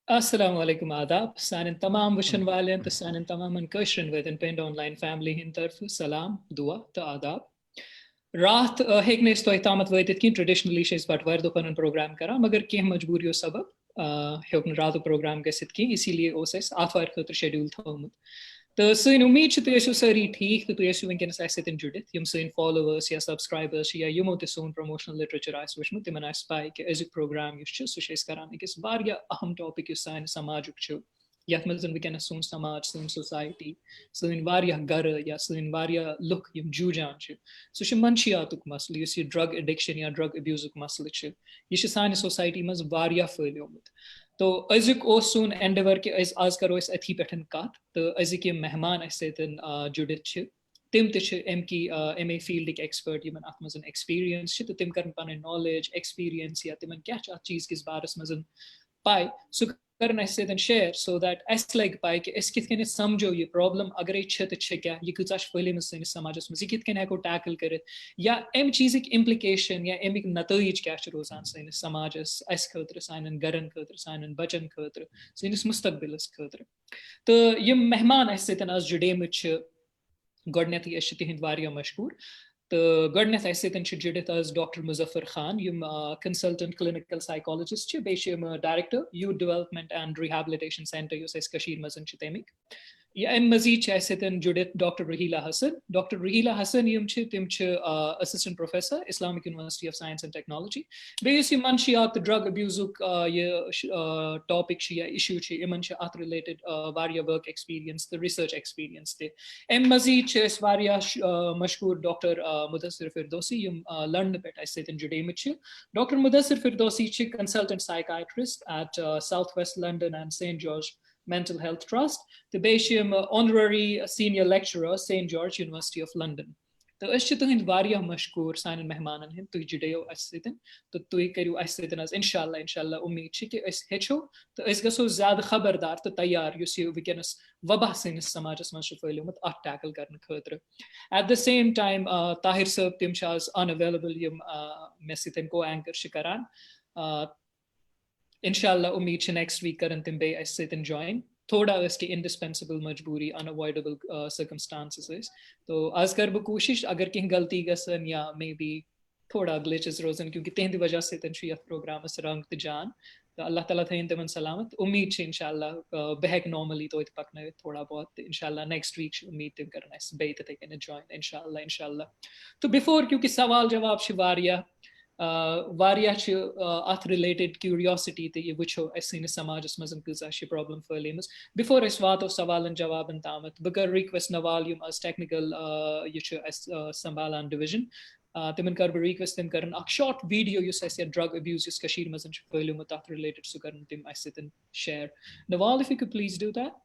Assalamu alaikum adab. Sanin tamam wishan walen to sanin tamaman kashrin within Pend Online family hin tarfu salam, dua to adab. रात हेक ने इस्तो इतामत वैदित की traditionally शेस but worth upon programme करा मगर के मजबूरियों सबब हेक रात प्रोग्राम गसित की इसीलिए ओसेस आफर खतर शेड्यूल थोमुत तो सन उम्मीद छ तुयसु सारी ठीक तो तुयसु वंकनस आसितन जुडित यम सन फॉलोवर्स या सब्सक्राइबर्स या यमो ते सोन प्रमोशनल लिटरेचर आइस विचमु तिमन आइस पाई के एजुक प्रोग्राम युस छ सुशेस कराने किस वारिया अहम टॉपिक युस सान समाजुक छ यथ मज वंकनस सोन समाज सोन सोसाइटी सोन वारिया गर या सोन वारिया लुक यम जूजान छ सु छ मंशियातुक मसले युस ये ड्रग एडिक्शन या ड्रग अब्यूजुक मसले छ ये छ सान सोसाइटी मज वारिया फैलियोमुत तो अजुक सोन एंडेवर कि आज करो अथी पे कत तो अजुक मेहमान सतन जुड़ित तम एम ए फील्ड एक्सपर्ट इन अत मज एक्सपीरियंस तो तम कर पन नॉलेज एक्सपीरियंस या तिमन क्या अत चीज किस बारस मज पाई सु कर शेयर सो दैट अस लग पाई कि कित समझो ये प्रॉब्लम अगर तो क्या यह कचा फैलम सैनिस समाजस मज यह हेको टैकल कर या अम चीज इम्प्लिकेशन या अमिक नतज क्या रोजान सैनिस समाजस अस खतर सान गरन खतर सान बचन खतर सैनिस मुस्तकबिलस खतर तो यम मेहमान सतन आज जुड़ेमत गोडनेथी तिहंद वारिया मशहूर तो गोडनेथ सतन जुड़ित आज डॉक्टर मुजफ्फर खान यम कंसल्टेंट क्लिनिकल साइकोलॉजिस्ट बे director youth development and rehabilitation centre युस कशीर मज तमिक या अम मजीद सतन जुड़ित डॉक्टर रहीला हसन यम तिम assistant professor Islamic University of Science and Technology बे मंशियात ड्रग अब्यूजुक यह टॉपिक या इशू इन अत रिलेटेड वारिया वर्क एक्सपीरियंस तो रिसर्च एक्सपीरियंस ते अम मजीद मशहूर डॉक्टर मुदस्सिर फिरदौसी यम लंडन पे सतन जुड़ेमत doctor Mudassir Firdousi consultant psychiatrist at South West London and Saint George Mental Health Trust, the Baysham Honorary Senior Lecturer, St. George University of London. तो अश तुहंद वारिया मशहूर सान मेहमानन हंद तुह जुड़ो अतन तो तुह करू अतन आज इंशाल्लाह उम्मीद कि हेचो तो गो ज्यादा खबरदार तो तैयार युस वनस वबा सैनिस समाजस मज फैलोमुत अत टैकल करने खतर at the same time Tahir साहब तम आज अनअवेलेबल यम मे सतन को एंकर करान इंशाल्लाह उम्मीद नेक्स्ट वीक कर तम बे सतन ज्वाइन थोड़ा इसकी इंडिस्पेंसिबल मजबूरी अनअवॉइडेबल सर्कमस्टांसेस तो आज कर बह कोशिश अगर कहीं गलती गसन या मे बी थोड़ा ग्लिचेस रोजन क्योंकि तहद वजह से प्रोग्राम रंग तो जान तो अल्लाह ताला थन तमन सलामत उम्मीद इंशाल्लाह बह नॉर्मली तो पकन थोड़ा बहुत इंशाल्लाह नेक्स्ट वीक उम्मीद तम कर बे तथ ज्वाइन इंशाल्लाह तो बिफोर क्योंकि सवाल जवाब वारिया अत रिलेटेड क्यूरियोसिटी तो यह वो सैनिस समाजस मज कचा प्रॉब्लम फैलम बिफोर वातो सवालन जवाबन तामत बह कर रिक्वेस्ट नवाल यम आज टेक्निकल यह संभालान डिविजन तिमन कर बह रिक्वेस्ट तम कर short video use drug abuse use Kashir मज फैलमुत अत रिलेटेड सह कर तम सतन share Nawal if you could please do that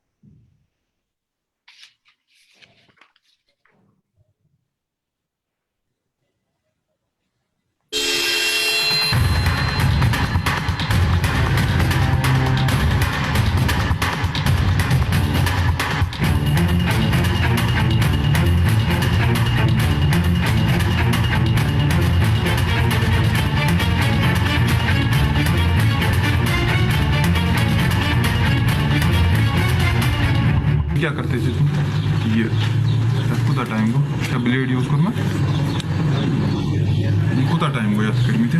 क्या करते थे तुम ये कुता टाइम को क्या ब्लेड यूज करना कुता टाइम को याद करमी थे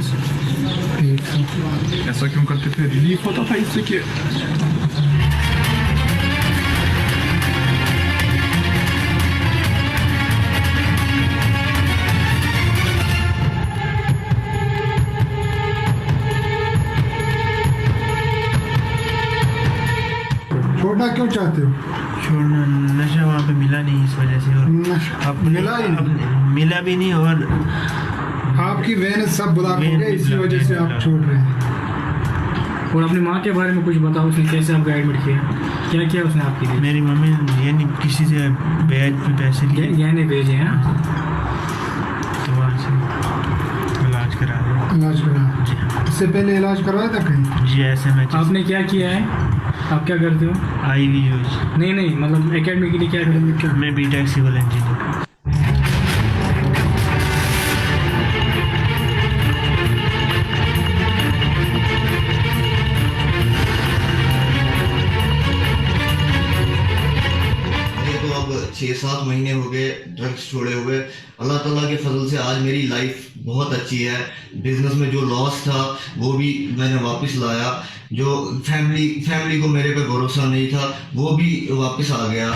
ऐसा क्यों करते थे रिलीफ होता था इससे कि छोड़ना क्यों चाहते हो? छोड़ना नशा वहाँ पे मिला नहीं इस वजह से और मिला भी नहीं और आपकी वैन सब ब्लॉक हो गया इसी वजह से आप छोड़ रहे हैं। और अपनी माँ के बारे में कुछ बताओ उसने कैसे आपको एडमिट किया क्या किया उसने आपके लिए? मेरी मम्मी यानी किसी से ब्याज पे पैसे लिए गहने भेजे हैं तो वहाँ से इलाज करा जी। इससे पहले इलाज करवाया था कहीं? जी ऐसे में आपने क्या किया है? आप क्या करते हो? IV यूज नहीं मतलब एकेडमी के लिए क्या करेंगे? मैं B.Tech सिविल इंजीनियर। 6-7 महीने हो गए ड्रग्स छोड़े हुए। अल्लाह ताला के फजल से आज मेरी लाइफ बहुत अच्छी है। बिजनेस में जो लॉस था वो भी मैंने वापस लाया। जो फैमिली को मेरे पे भरोसा नहीं था वो भी वापस आ गया।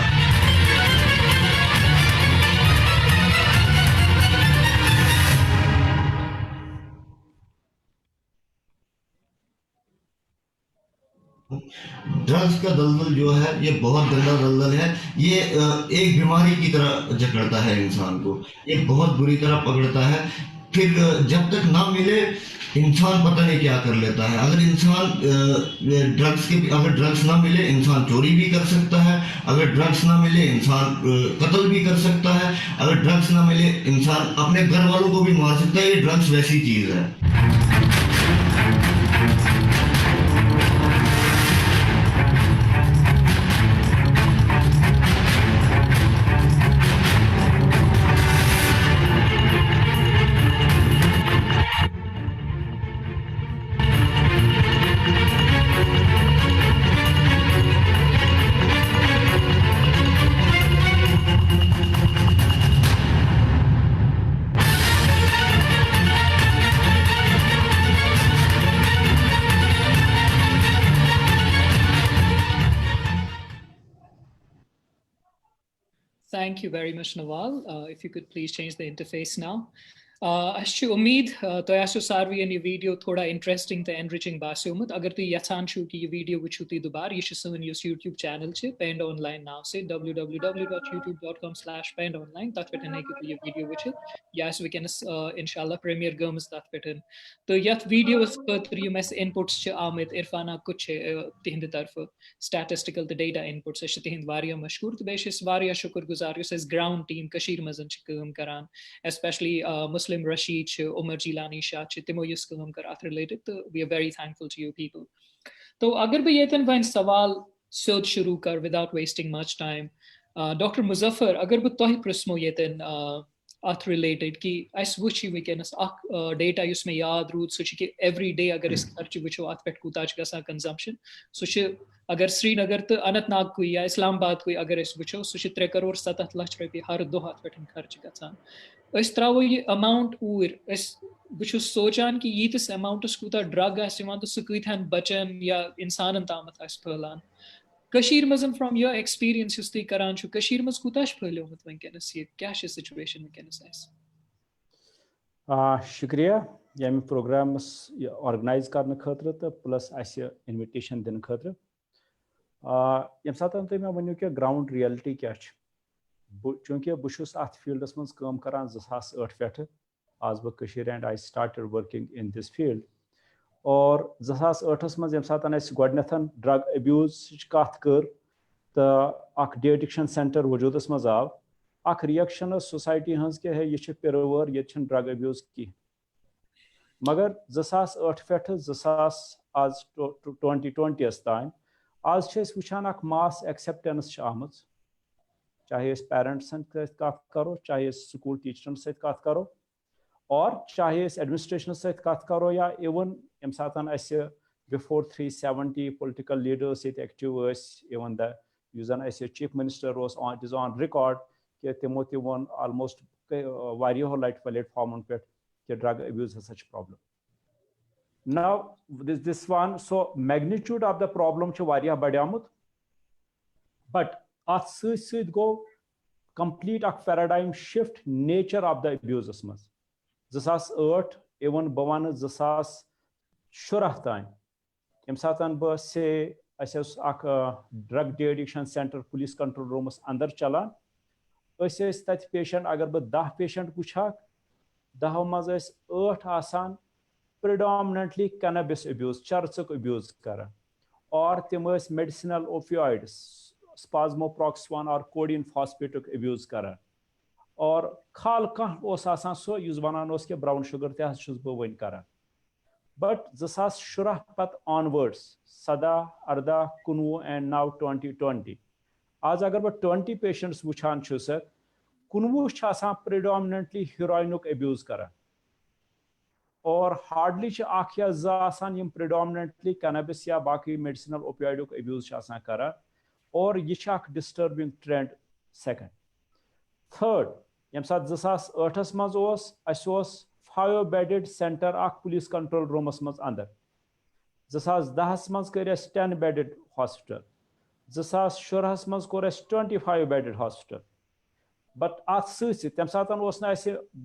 ड्रग्स का दलदल जो है ये बहुत गंदा दलदल है। ये एक बीमारी की तरह जकड़ता है इंसान को, ये बहुत बुरी तरह पकड़ता है। फिर जब तक ना मिले इंसान पता नहीं क्या कर लेता है। अगर इंसान अगर ड्रग्स ना मिले इंसान चोरी भी कर सकता है, अगर ड्रग्स ना मिले इंसान कत्ल भी कर सकता है, अगर ड्रग्स ना मिले इंसान अपने घर वालों को भी मार सकता है। ये ड्रग्स वैसी चीज़ है। Thank you very much, Nawal. If you could please change the interface now. Ashu उम्मीद तो आसु सारवी ये वीडियो थोड़ा इंटरेस्टिंग तो एनरिचिंग बास्योमत। अगर तो यचान छु कि ये वीडियो वुचु ती दोबार ये सन युस YouTube चैनल छे पेंड ऑनलाइन नाव से www.youtube.com/pendonline तथ पेटन कि ये वीडियो वुचु यस वी कैन इंशाल्लाह प्रीमियर गम्स तथ पेटन। तो यथ वीडियो खतर यम एस इनपुट्स छ आमित इरफाना कुछ तिहिंद तरफ स्टैटिस्टिकल तो डेटा इनपुट्स छ तिहिंद वारिया मशहूर तो बेश वारिया शुक्रगुजार युस एस ग्राउंड टीम कशीर मजन छ काम करान especially Muslim Rashid, Umar Jilani Shah, Timo Yuskam Karat related. We are very thankful to you people. So, agar bhi yetan vain sawal sod shuru kar without wasting much time. Dr. Muzaffar, agar bhi tohi prismo yetan ath related ki as wuchi we can data yusme yaad root so ki every day agar is kharch wucho ath pet kutaj gasa consumption so अगर श्रीनगर तो अनंतनाग कोई या इस्लामाबाद कोई अगर इस वुचो सो 3 करोड़ 7 लाख रुपये हर दो हाथ पे खर्च गसान इस तरह वो ये अमाउंट ऊर इस वुचो सोचान कि ये तिस अमाउंट स्कूता ड्रग आसिमान तो सुकुइथन बचन या इंसान तामत आस फलान कशीर मजन फ्रॉम योर एक्सपीरियंस युस्ती करान छु कशीर मज कुताश फलो मत वंकनस ये क्या छ सिचुएशन वंकनस शुक्रिया यम प्रोग्राम्स ऑर्गेनाइज करने खतर तो प्लस अस इन्विटेशन दिन खतर यम सात तुम मे वनो कि ग्राउंड रियलिटी क्या चूंकि बहुत अत फील्डस मज काम करान 2008 पे आज Bashir and I started working in this field और 2008 मज यम सात गोडनथन ड्रग अब्यूज कत कर तो अख डी एडिक्शन सेंटर वजूदस मज आव अख रिएक्शन सोसाइटी हज क्या है यह पिरवर ये ड्रग अब्यूज की मगर 2008 पे 2000 आज 2020 तान आज वुचान मास एक्सेप्टेंस आम चाहे पेरेंट्स कत करो चाहे स्कूल टीचरन सत कत करो और चाहे एडमिनिस्ट्रेशन सत कत करो या इवन यम सात before 370 political leaders active even the then chief minister it is on record कि तमो वन ऑलमोस्ट वारियों लाइट प्लेटफॉर्मन पे कि ड्रग अब्यूज हसा problem now this one so magnitude of the problem वारिया बढ़ियामुत but at सत गो complete अख paradigm shift nature of the abuses मज 2008 इवन बह वन 2017 तान यम सात बह से अख drug de addiction centre police control रूमस अंदर चलान तत पेशेंट अगर बह 10 पेशेंट वुचा 10 मज 8 आसान predominantly cannabis abuse चरचक अब्यूज कर और तम मेडिसिनल ओपियोइड्स स्पाज्मोप्रॉक्स-1 और कोडीन फॉस्फेटुक अब्यूज कर और खाल कह सो वन कि ब्राउन शुगर तस बह वन कर बट 2017 पत ऑनवर्ड्स 17 18 19 एंड नाउ 2020 आज अगर बह 20 पेशेंट्स वुचान 19 प्रिडोमिनेंटली हीरोइनुक अब्यूज कर और हार्डली अख या ज़ासान यम प्रिडोमिनेंटली कैनबिस या बाकी मेडिसिनल ओपियोइडुक अब्यूज कर और यह डिस्टर्बिंग ट्रेंड सेकंड थर्ड यम सात 2008 मज अस 5-bedded सेंटर अख पुलिस कंट्रोल रूमस मज अंदर 2010 मज कर 10-bedded हॉस्पिटल 2016 मज कोर 25-bedded हॉस्पिटल बट अत तम सात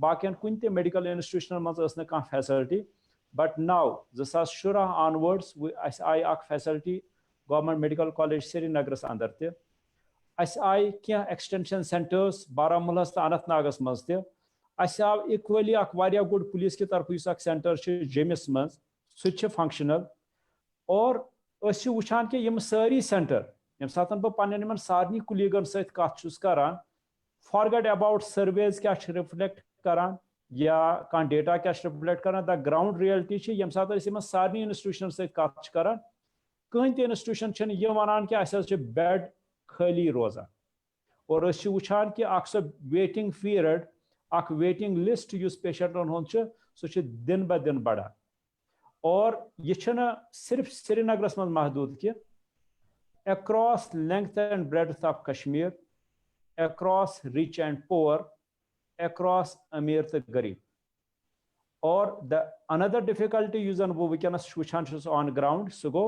बाकियन कुन ते मेडिकल इंस्टीट्यूशन मज कह facility but now 2016 onwards I अख फैसिलिटी गवर्नमेंट मेडिकल कॉलेज श्रीनगरस अंदर ते आई क्या एक्सटेंशन सेंटर्स बारामूलस तो अनंतनागस मज ते आव इक्वली वारिया गुड पुलिस की तरफ सेंटर जमिस मज सह फंक्शनल और वुचान कि यम सारी सेंटर यम सात बह पन्न सारे कुलीगन सत करान फॉरगेट अबाउट सर्वेज क्या रिफ्लेक्ट करान या कह डेटा क्या रिफ्लेक्ट करान द ग्राउंड रियलिटी यम सात सारे इंस्टीट्यूशन सत करान कहीं ते इंस्टीट्यूशन यह वनान कि बेड खाली रोजान और वुचान कि वेटिंग पीरियड वेटिंग लिस्ट पेशेंटन हूं सह दिन ब दिन बढ़ान और यह सिर्फ श्रीनगरस मज महदूद कि across length and breadth of Kashmir across rich and poor across अमीर तो गरीब और द अनदर डिफिकल्टी यूजन वो वनस वुचान ऑन ग्राउंड सह गो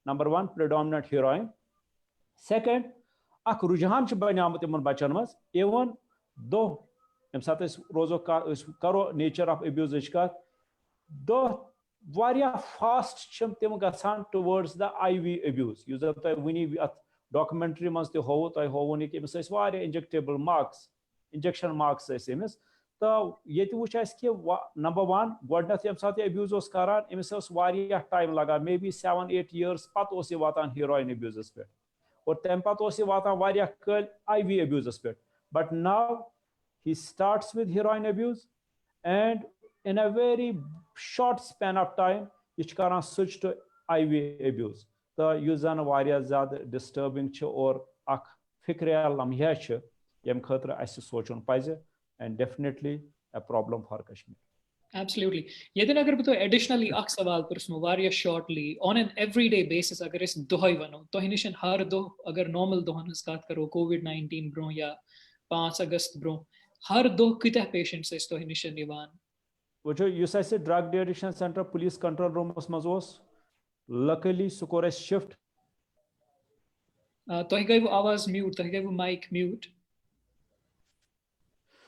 नंबर 1 प्रिडोमिनेंट हीरोइन सेकंड रुझान बनियामत इन बचन मज इवन दो यम सात रोजो करो नेचर ऑफ अब्यूज कत दो फास्ट तम गसान टुवर्ड्स द IV अब्यूज यु जन तुम वनी डॉक्यूमेंट्री मज तोव तुम होवन कि injectable marks injection marks Amish तो ये वुच कि नंबर 1 गोडनथ यम सात अब्यूज करान अमिस टाइम लगा मे बी 7-8 years पत वातान हीरोइन अब्यूजस पे और तम पत वातान कल IV अब्यूजस पे but now he starts with heroin abuse and in a very short span of time यह करान switch to IV abuse तो यह जन ज़्यादा disturbing और फिक्रिया लम्हा यम खतर अस सोचुन पज़ and definitely a problem for Kashmir. Absolutely. Yedin agar bto additionally ak sawal pursmo variya shortly on an everyday basis agar is dohai vano to hinishan har do agar normal dohan iskat karo COVID-19 bro ya 5 August bro har do kitah patients is to hinishan ivan wucho yus ase drug de-addiction center police control room maz os luckily score shift to hi gayu awaz mute to hi gayu mic mute.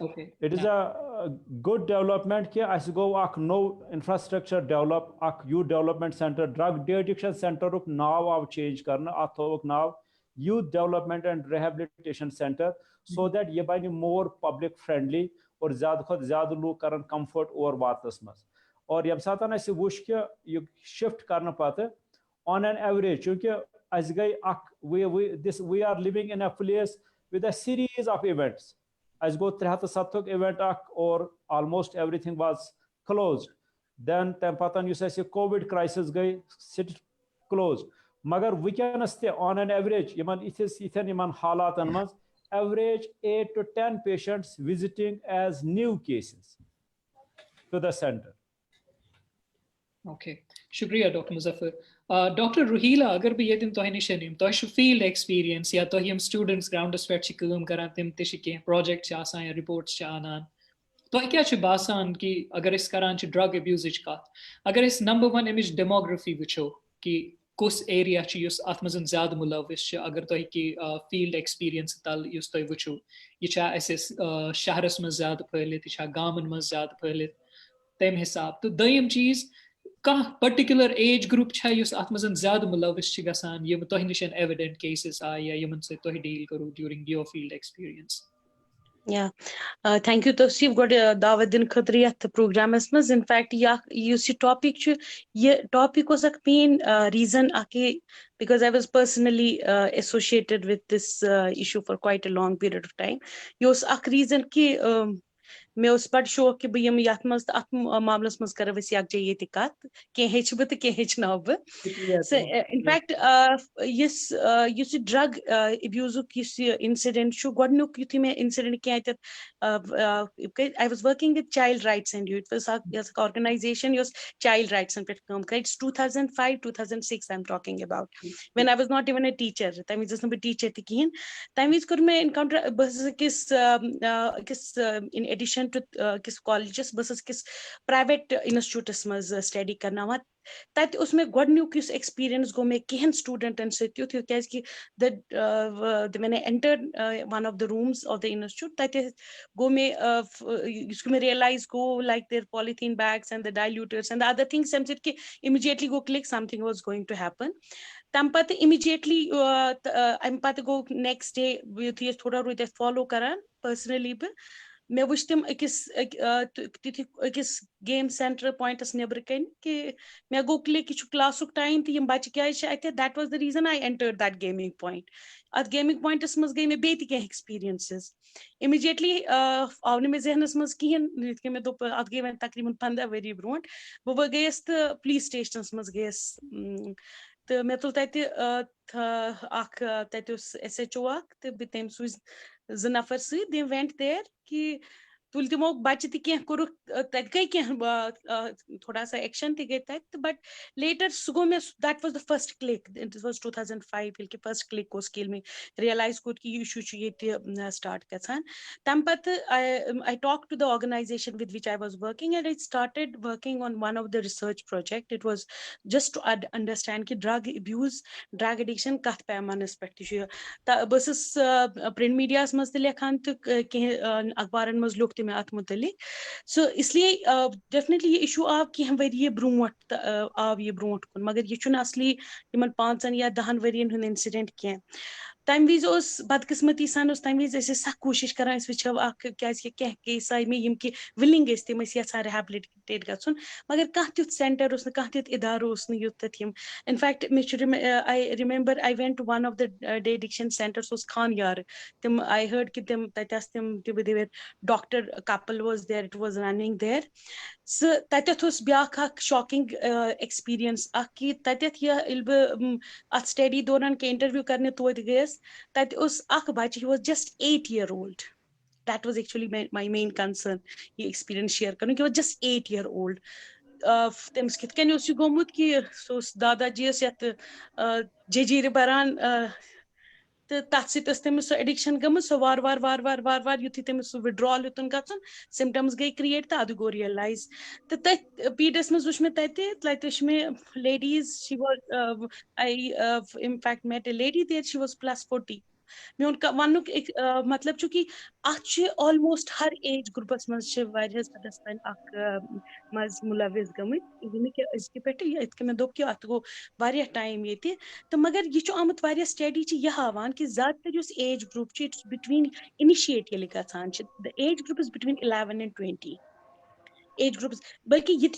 Okay. It is a good development कि अस गो नो infrastructure develop youth development centre drug de-addiction centre नाव आव change करना थोक नाव youth development and rehabilitation centre so that यह बन मोर पब्लिक फ्रेंडली और ज्यादा खुद ज्यादा लोग कर कम्फर्ट और वातस मज और यम सात वुच कि यह शिफ्ट कर पत ऑन एन एवरेज चूंकि अस गई we are living in a place with a series of events as go 307 event or almost everything was closed then tempatan you say COVID crisis gay sit closed magar weekends te on an average yaman ithan yaman halatan maz average 8 to 10 patients visiting as new cases to the center. Okay, shukriya Dr. Muzaffar. Dr. Ruhila agar bhi ye din to hinishanim to shu field experience ya to him students ground sweat chi kam karan tim te shi ke project cha asan ya reports cha anan to kya chi basan ki agar is karan chi drug abuse ka agar is number 1 image demography wucho ki kus area chi yus atmazan zyada mulawis cha agar to ki field experience tal yus to wucho ye cha ss shahras maz zyada phalit cha gaman maz zyada phalit tem hisab to dayim cheez कह particular age group छ use आत्मजन ज्यादा मुलविस छ गसान यम तोह Neesham evident cases आ या Yemen से तोह deal करू during your field experience. Yeah, thank you Tosif got दावत दिन खतर यथ प्रोग्रामस मज in fact या युस टॉपिक छ ये topic was a main reason आके because I was personally associated with this issue for quite a long period of time. Yos ak reason कि मे उस बड़ शौक कि बह ये मज अत मामलस मज कर यकजे ये कत कह हेच बह तो कह हेचनाव बह इनफैक्ट इस ड्रग अब्यूजुक इंसिडेंट गोडनुक युथी मे इंसिडेंट कह I was working with child rights and it was organisation child rights पे काम कर 2005-2006 I am talking about when I was not even a teacher तम विज बह टीचर त कहें तम विज कर मे इनकाउंटर बस इन एडिशन टू किस कॉलेजस बस किस प्राइवेट इंस्टीट्यूटस मज स्टडी करना तत मे गोडनुक एक्सपीरियंस गो मे कहें स्टूडेंटन सत्युत कि when I entered one of the rooms of the institute that go me me realize go like their polythene bags and the diluters and the other things immediately go click something was going to happen tam pat immediately I'm pat go next day with thoda roid follow karan personally मे वुच तम अकिस game centre points neighbour कन कि मे गो click यह क्लासुक time तो बच्चे क्या that was the reason I entered that gaming point अत gaming points मज गई मे बे एक्सपीरियंसेस इमीडिएटली आव मे जहनस मज कहें मे दोप अत गई वन तकरीबन 15 वरी ब्रो बह गयस तो पुलिस स्टेशनस मज गयस तो मे तुल तत SHO तो बह तम सूज 2 नफर सम वेंट देर कि तुल तमो बच्चे तह कोर तत गई थोड़ा सा एक्शन गई तत बट लेटर सह गो मे that was the first click it was 2005 ये फर्स्ट क्लिक गोस कि मे रियलाइज कोर कि इशू ये स्टार्ट गसान तम पत I talk to the organisation with which I was working and I started working on one of the research project it was just to understand कि ड्रग अब्यूज ड्रग एडिक्शन कत पैमानस पे बस print media मज लेखान तो कह अखबारन मज लोग मे अत मुतलिक सो इसलिए डेफिनेटली ये इशू आव कह वरी ब्रोट आव ये ब्रोट कुन मगर यह असली 5 या 10 वरियन हुंद इंसिडेंट कह तम विज बदकिस्मती सन तम विज सख कोशिश करान वो क्या केस आई मे कि विलिंग तम यहां रिहेबिलिटेट गन मगर कह तुथ सेंटर कह तुथ इदारो युत इनफैक्ट मे I remember I went to one of the day addiction centres खान यार तम आई हर्ड कि तम तम doctor couple was there it was running there तथ ब्या शॉकिंग एक्सपीरियंस कि अत स्टडी दौरान के इंटरव्यू करने तोत गयस तत बच्चे he was just 8 year old that was actually my main concern ये एक्सपीरियंस शेयर कर कि जस्ट 8 year old तमिस कित कन गोमुत कि सह दादाजी जजीर बरान तो तथ समिस एडिक्शन गम सह वार युथी तमिस विड्रॉल युतन गन सिम्टम्स गई क्रिएट तो अद गो रियलाइज तो तथ पीडस मज वुच मे तत मे ladies she was I in fact met a lady there she was +40 मोन वन मतलब कि ऑलमोस्ट हर एज ग्रुपस मज मज मुलविस गमत पे मे दोप कि अत गो टाइम ये तो मगर यह आमुत स्टडी यह हावान कि ज्यादातर age group it's between initiate ये गसान the age group is between 11 and 20 age groups बल्कि ये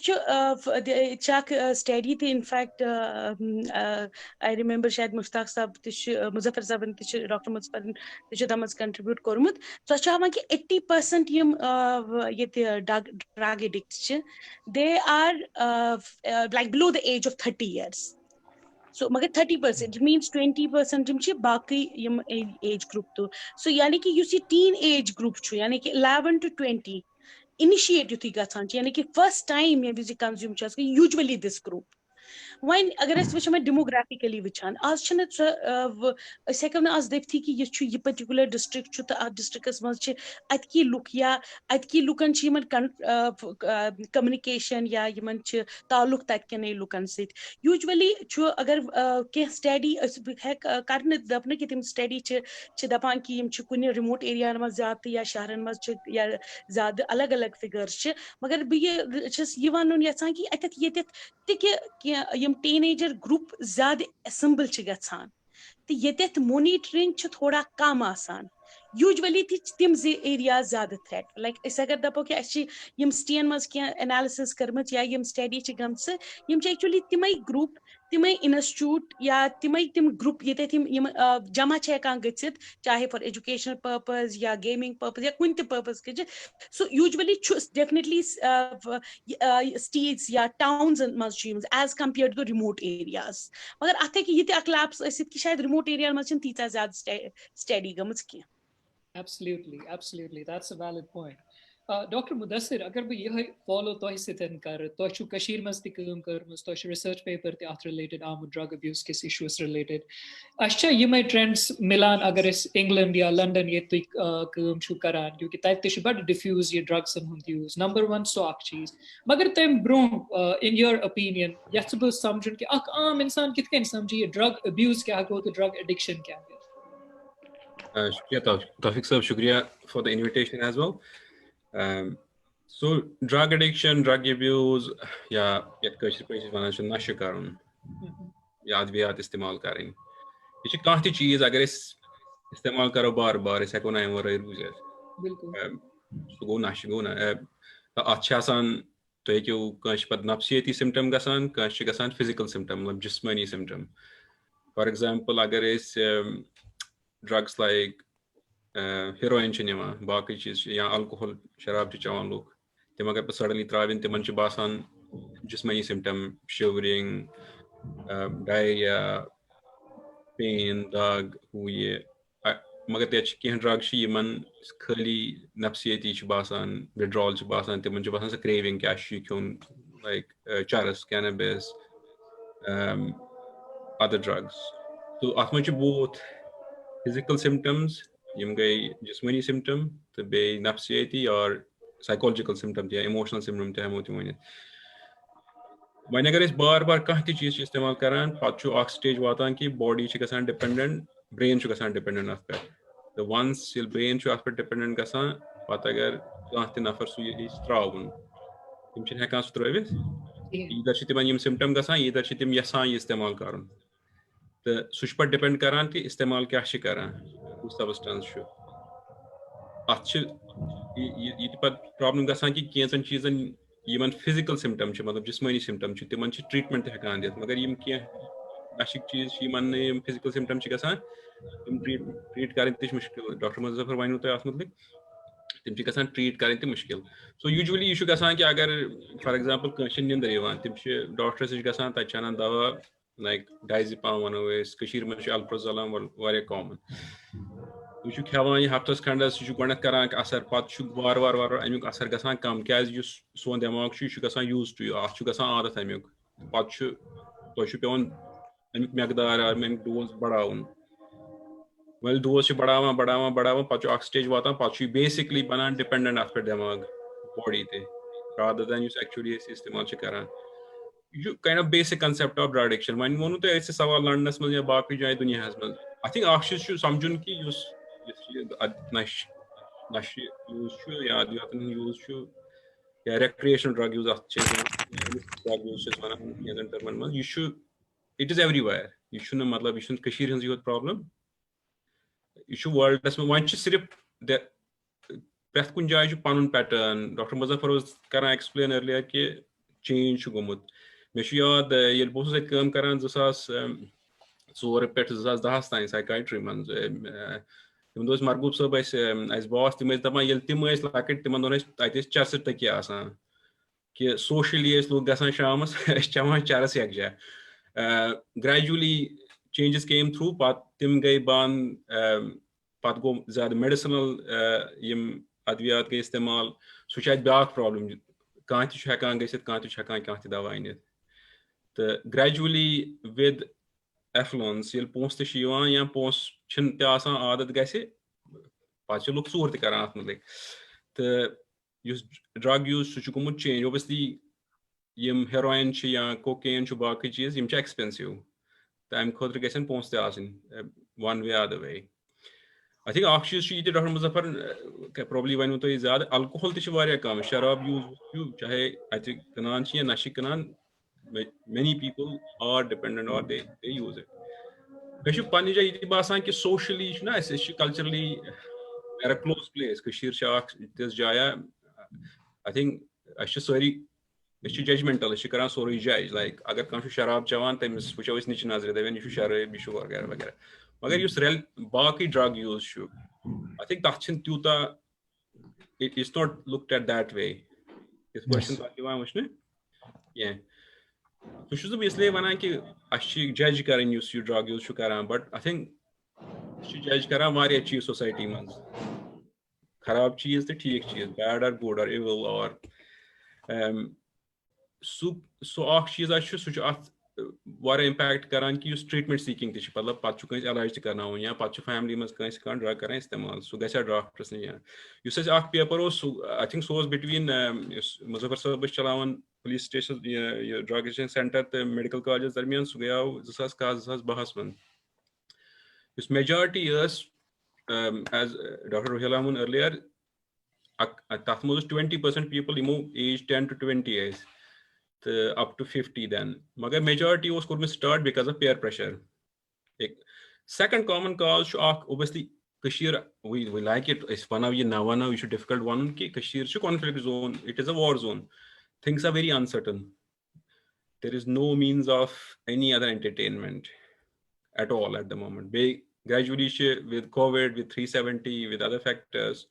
स्टडी थी इनफैक्ट आई रिमेंबर शायद मुश्ताक साहब मुजफ्फर साहबन डॉक्टर मुजफ्फर तमज कंट्रीब्यूट कोर्मुत सह हावान कि 80% ये drug addicts they are like below the age of 30 years so मगर 30% मीन्स 20% बाकी एज ग्रुप तो सो यानी कि ये टीन एज ग्रुप यानी कि 11 to 20 इनिशिएट युथी गसान यानी कि फर्स्ट टाइम ये विज consume usually this group one अगर वो डेमोग्राफिकली वचान आज हेको ना आज दपी कि यह पर्टिकुलर डिस्ट्रिक्ट तो अत डिस्ट्रिक्टस मज अतकी लुक या अतकी लुकन कम्युनिकेशन या ताल्लुक तत्कन लुकन यूजुअली अगर कह स्टडी कर दपन कि तम स्टडी दपान कि कुछ रिमोट एरिया मज ज्यादा या शहरन मज या ज्यादा अलग अलग फिगर्स मगर बह वन यहां कि अत टीनेजर ग्रुप ज्यादा असम्बल गसान तो ये मॉनिटरिंग थोड़ा कम आसान usually tim areas zyada threat like is agar dapo ki ashi yim stn mas kya analysis karmat ya yim study chi gamse yim chi actually timai group timai institute ya tim group yete tim yim jama che kan gitsit chahe for educational purpose ya gaming purpose ya kunti purpose ke so usually definitely states ya towns and mas as compared to remote areas magar athe ki yete labs asit ki shayad remote area mas chin tita zyada study gamts ki Absolutely. That's a valid point. Dr. Mudassir, agar bhi yeh follow toy sithen kar, toy chu Kashmir mas tikum kar, mas toy research paper te ath related drug abuse kes issues related. Ascha yemai trends Milan agar is England ya London ye toy kum chu karan, kyunki tait te bad diffuse ye drugs and hund use. Number 1 so ak cheez. Magar tem bro in your opinion, yatsbu samjhun ki ak aam insan kitken samjhi ye drug abuse kya ho to drug addiction kya hai. Shukriya Tawfiq sir, shukriya for the invitation as well. So drug addiction, drug abuse, या कश्मीर पे वनान छ नशे करन या अद्वियात इस्तेमाल करें ये छ कांति चीज अगर इस इस्तेमाल करो बार-बार इस हेको ना वर रूज बिल्कुल सो गो ना अच्छा आसान तो एक कश पद नफ्सियती सिम्पटम गसान कश गसान फिजिकल सिम्पटम मतलब जिस्मानी सिम्पटम फॉर एग्जांपल अगर इस drugs like heroin छ निवा बाकी चीज या अल्कोहल शराब छ चवान लोग तम अगर सडनली त्राविन तमन छ बासान जिस्मानी symptom shivering diarrhea pain dog who ये मगर ते छ कह ड्रग छ यमन खाली नफ्सियती छ बासान withdrawal छ बासान तमन छ बासान craving क्या छ क्यों like charas cannabis other drugs so atma छ both physical symptoms yim gay jismani symptom to be nafsiyati or psychological symptom या emotional symptom te हमोती वने वने अगर इस बार-बार कहती चीज इस्तेमाल करान पत छु अक स्टेज वातान कि बॉडी छ गसान डिपेंडेंट ब्रेन छ गसान डिपेंडेंट अफ पे the once your brain छ अफ पे डिपेंडेंट गसान पत अगर कांति नफर सु ये स्ट्रावन तिम छ हेकान स्ट्राविस इधर छ तिम यम सिम्पटम गसान इधर छ तिम यसान इस्तेमाल करन तो सुच पर डिपेंड करान कि इस्तेमाल क्या छ करान उस सबस्टेंस छ अच्छ ये पर प्रॉब्लम गसान कि केसन चीजन यमन फिजिकल सिम्पटम छ मतलब जिस्मानी सिम्पटम छ तिमन छ ट्रीटमेंट हेकान देत मगर यम के नशिक चीज यमन फिजिकल सिम्पटम छ गसान तुम ट्रीट करें तिश मुश्किल डॉक्टर मुजफ्फर वाइनो तो आसमतलिक तिम छ गसान ट्रीट करें ते मुश्किल सो यूजुअली यु छ गसान कि अगर फॉर एग्जांपल कशन निंदर यवान तिम छ डॉक्टर से गसान त चनन दवा like diazepam one is kashir mein alprazolam very common you should khawan ye haftas khandas you should karan asar pat should war amuk asar gasan kam kyaz you son demag should gasan used to you should gasan adat amuk pat should peon amuk miqdar amuk dose badaun well dose badawa pat ak stage wata pat should basically banan dependent after demag body te rather than you actually istemal karan you kind of basic concept of drug addiction when one to ऐसे सवाल लड़ने में या बाकी जाए दुनिया में I think आखिर शु समझुन की यूज़ नश यूज़ शु या दियातन यूज़ शु या recreational drug use अच्छे drug use से माना ये टर्म में you should it is everywhere you should मतलब you should कशीर हंस youth problem you should world में वंच सिर्फ प्रैथ कुन जाए जो पानुन pattern डॉक्टर मुजफ्फर was करा explain earlier कि change गुमुत मे छ याद येल बोस से काम करान 2004 पेट 2010 ताइन साइकाइट्री मन तिम दोस मरगूब सब ऐस बॉस तिम दमा येल तिम ऐस लकट तिम दोन ऐस चरस तक आसान कि सोशली ऐस लोग गसान शामस ऐस चमा चरस एक जा ग्रेजुअली चेंजेस केम थ्रू पत तिम गई बान पत गो ज्यादा मेडिसिनल यम अद्वियात के इस्तेमाल सु शायद ब्याक प्रॉब्लम कांति छ हेकान गसित कांति छ हेकान कांति दवा अनित तो ग्रेजुअली विद एफ्लुएंस ये पोस्ट शिवान या पोस्ट छन ते आसान आदत गसे पाछ लोग सूरत करान अत मतलब तो युस ड्रग यूज सु गुमुत चेंज ऑब्वियसली यम हेरोइन छ या कोकेन छ बाकी चीज यम छ एक्सपेंसिव टाइम खोत्र गसन पोस्ट ते आसन one way other way I think actually she did Dr. Muzaffar probably when to is alcohol to shwari kam sharab use chahe I think kanan chi nashi kanan many people are dependent or they use it. Kashu pani ja iti basan ki socially na culturally we're a close place. Kashir Shah, this Jaya, I think I should sorry. It's judgmental. It's karan sorry judge. Like, agar kanchu sharab chawan, then which always niche nazar. Then you should sharab, you should वगैरह वगैरह. Magar you real बाकी drug use should. I think tachin tuta. It is not looked at that way. This question बाकी वहाँ मुझने. Yeah. So should be इसलिए बना कि अच्छी judge करें use you drug use should karan. But I think she judge करा हमारी अच्छी society में. खराब चीज़ तो ठीक चीज़, bad or good or evil or so आख चीज़ अच्छी सुच आठ वारे impact करान कि उस treatment seeking थी मतलब पाँच चुके हैं इलाज करना हो या पाँच family में कहीं से कहाँ drug करें इस्तेमाल so कैसा doctors नहीं है उसे आख paper हो so I think so was between मुझे पर सब चलावन police station या drug center ते medical colleges दरमियान so गया हो जैसा बहस में this majority is as Dr. Rohila Amun earlier, 20% people remove age 10 to 20 years, up to 50 then. Magar majority was could start because of peer pressure. Second common cause, obviously, Kashir, we like it. It's one of you now, we should difficult one. Kashir is a conflict zone. It is a war zone. Things are very uncertain. There is no means of any other entertainment at all at the moment. Gradually with COVID, with 370, with other factors,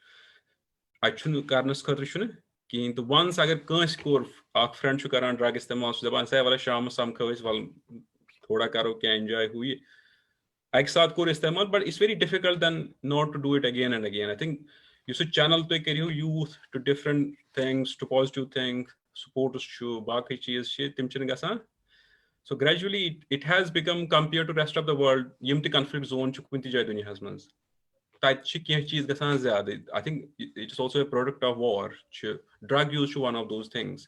I shouldn't karnas khatrishune. Ki to once agar kans kor aak friend shu karan drug istemal so jaban say wala sham sam khavis wal thoda karo kya enjoy hui. Ek saath kor istemal, but it's very difficult then not to do it again and again. I think you should channel to kariyo youth to different things, to positive things, support us shu baaki cheez she timchin gasa. So gradually, it has become compared to the rest of the world. Yimti conflict zone chukunti jai dunya hasmans. I think it is also a product of war. Drug use is one of those things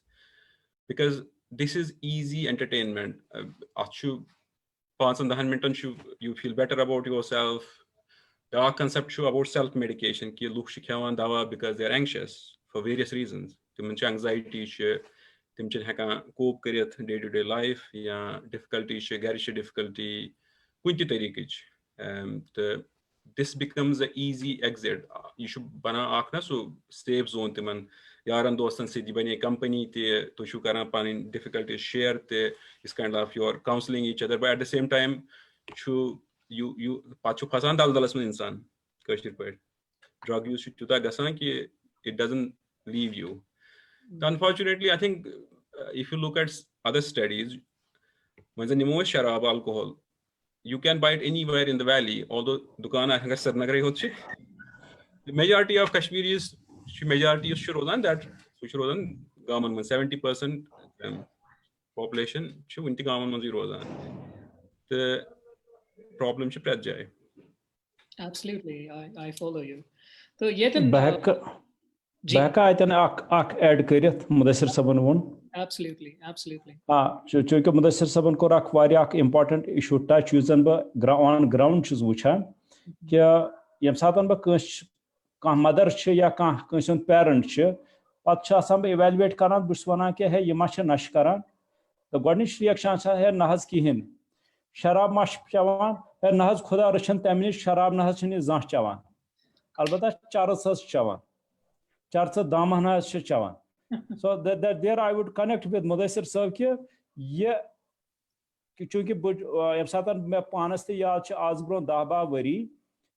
because this is easy entertainment. You feel better about yourself. The concept about self-medication because they are anxious for various reasons. Anxiety. Tim chin heka cope kariyat day-to-day life ya difficulty garish difficulty kunti tarike this becomes an easy exit. You should bana akhna so safe zone timan yaran dostan se di bani company te to shu karan panin difficulties share te is kind of your counseling each other but at the same time you pachu phasan dal dalas mein insan kashir pad drug use chuta gasan ki it doesn't leave you. Unfortunately, I think if you look at other studies, when the nemo sharab alcohol, you can buy it anywhere in the valley. Although dukan I think Sarnagari hoche, the majority of Kashmiris, majority is Shirodan that Shirodan government 70% population winti government Shirodan. The problem should prajay. Absolutely, I follow you. So yet Baka ayten ak add करियत Mudassir सबन वोन. Absolutely. चूंकि मुदस्सिर सबन को रख वारिया important issue touch युजन ब on ground choose वुछान कि यम सातन ब कह मदर छ या कह कसन parent छ पत छ आसान ब evaluate करन बुस वना कि है यमा छ नश करन तो गडनिश रिएक्शन छ है नहज किहिन शराब माश चवान है नहज खुदा रछन तमनि शराब नहज छनि जाह चवान अलबत्ता चारस चवान चारस दामहना छ चवान. So that there I would connect with Mudassir Sahab कि ये चूंकि यम सातन मे पानस ते याद छ आज ब्रो 10-12 वरी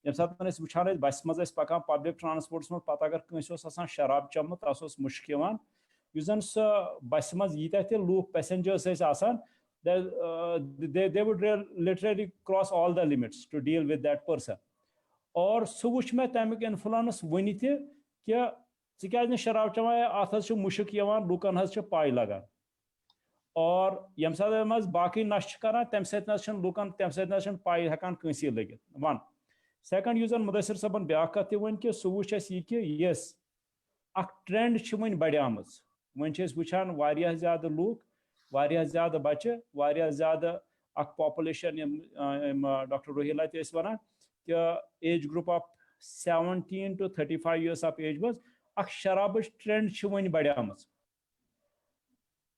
यम सातन अस वुछान बस मज अस पकान पब्लिक ट्रांसपोर्ट्स में पता अगर कंस ओस आसान शराब चमत तस ओस मुश्क यवान युस जन स बस मज यीता ते लूक पैसेंजर्स अस आसान they would literally cross all the limits to deal with that person और सु वुछ मे तमिक इन्फ्लुएंस वनि ते कि ज शराब चवान अत मुश्क यवान लूकन हज पाई लगान और यम सात मज बाकी नश करान तम सत लूकन तम सत पाई हेकान कंसी लगित वन. सेकंड युस मुदस्सिर सबन ब्या कत वन कि सु वुछ यह कि यस अख ट्रेंड वन बढ़ियाम वन वुछान वारिया ज्यादा लूक वारिया ज्यादा बच्चे वारिया ज्यादा अख पॉपुलेशन डॉक्टर रोहिला ते वन कि age group of 17 to 35 years of age was अख शराब ट्रेंड वन बढ़ियाम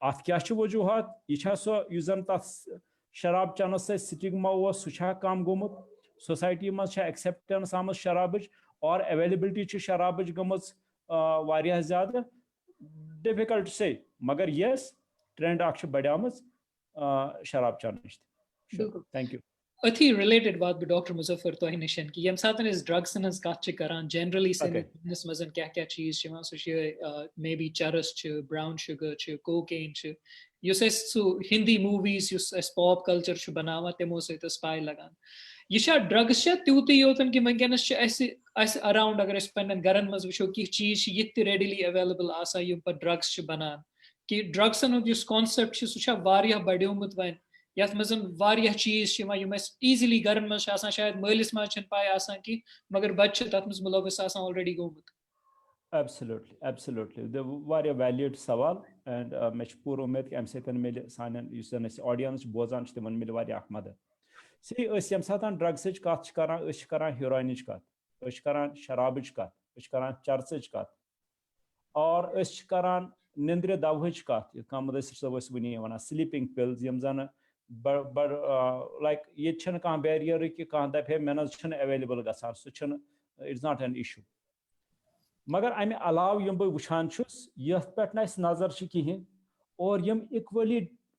अत क्या वजूहत यह सो युजन तथ शराब चनस स्टिग्मा सह कम गोमुत सोसाइटी मज एक्सेप्टेंस आम शराब और अवेलेबिलिटी शराबच गमज वारियाह ज़्यादा डिफिकल्ट से मगर यस ट्रेंड अख बढ़ियामज शराब चेनच। Thank you. अथी रिलेटेड बात बह डॉक्टर मुजफ्फर तोह निशन कि यम सातन इस ड्रग्स हज कत करान जनरली सानिस मजन क्या क्या चीज सह मे बी चरस ब्राउन शुगर कोकेन सू हिंदी मूवीज पॉप कल्चर बनावान तमो सत पाई लगान यह ड्रग्स तूत योतन कि वनकस अराउंड अगर पे गरन मज वो कि चीज ये रेडिली अवेलेबल आम पे ड्रग्स बनान कि ड्रग्सन कॉन्सेप्ट सह बढ़ोमुत वन यथ मज चीज ईजिली गरन मज शायद मलिस मज पाई कि मगर बच्चे तथ मज मुलविस ऑलरेडी गोमुत। Absolutely, absolutely. The very valued सवाल and मे पूर उम्मीद कि अम सत मिल सान ऑडियंस बोजान तिमन मिल वारियाह मदद। सी यम सात ड्रग्स कत करान हीरोइन कत करान शराबच कत करान चर्च कत और करान निंद्र दवहच कत यह मुदस्सिर साहब वनी वन स्लीपिंग पिल्स यम जन बड़ लाइक ये कह बैरियर कि कह दपे मे अवेलेबल गसान सह इट्स नॉट एन इशू मगर अमे अलाव यम बह वुछान यथ पे नजर कहें और यम इक्वली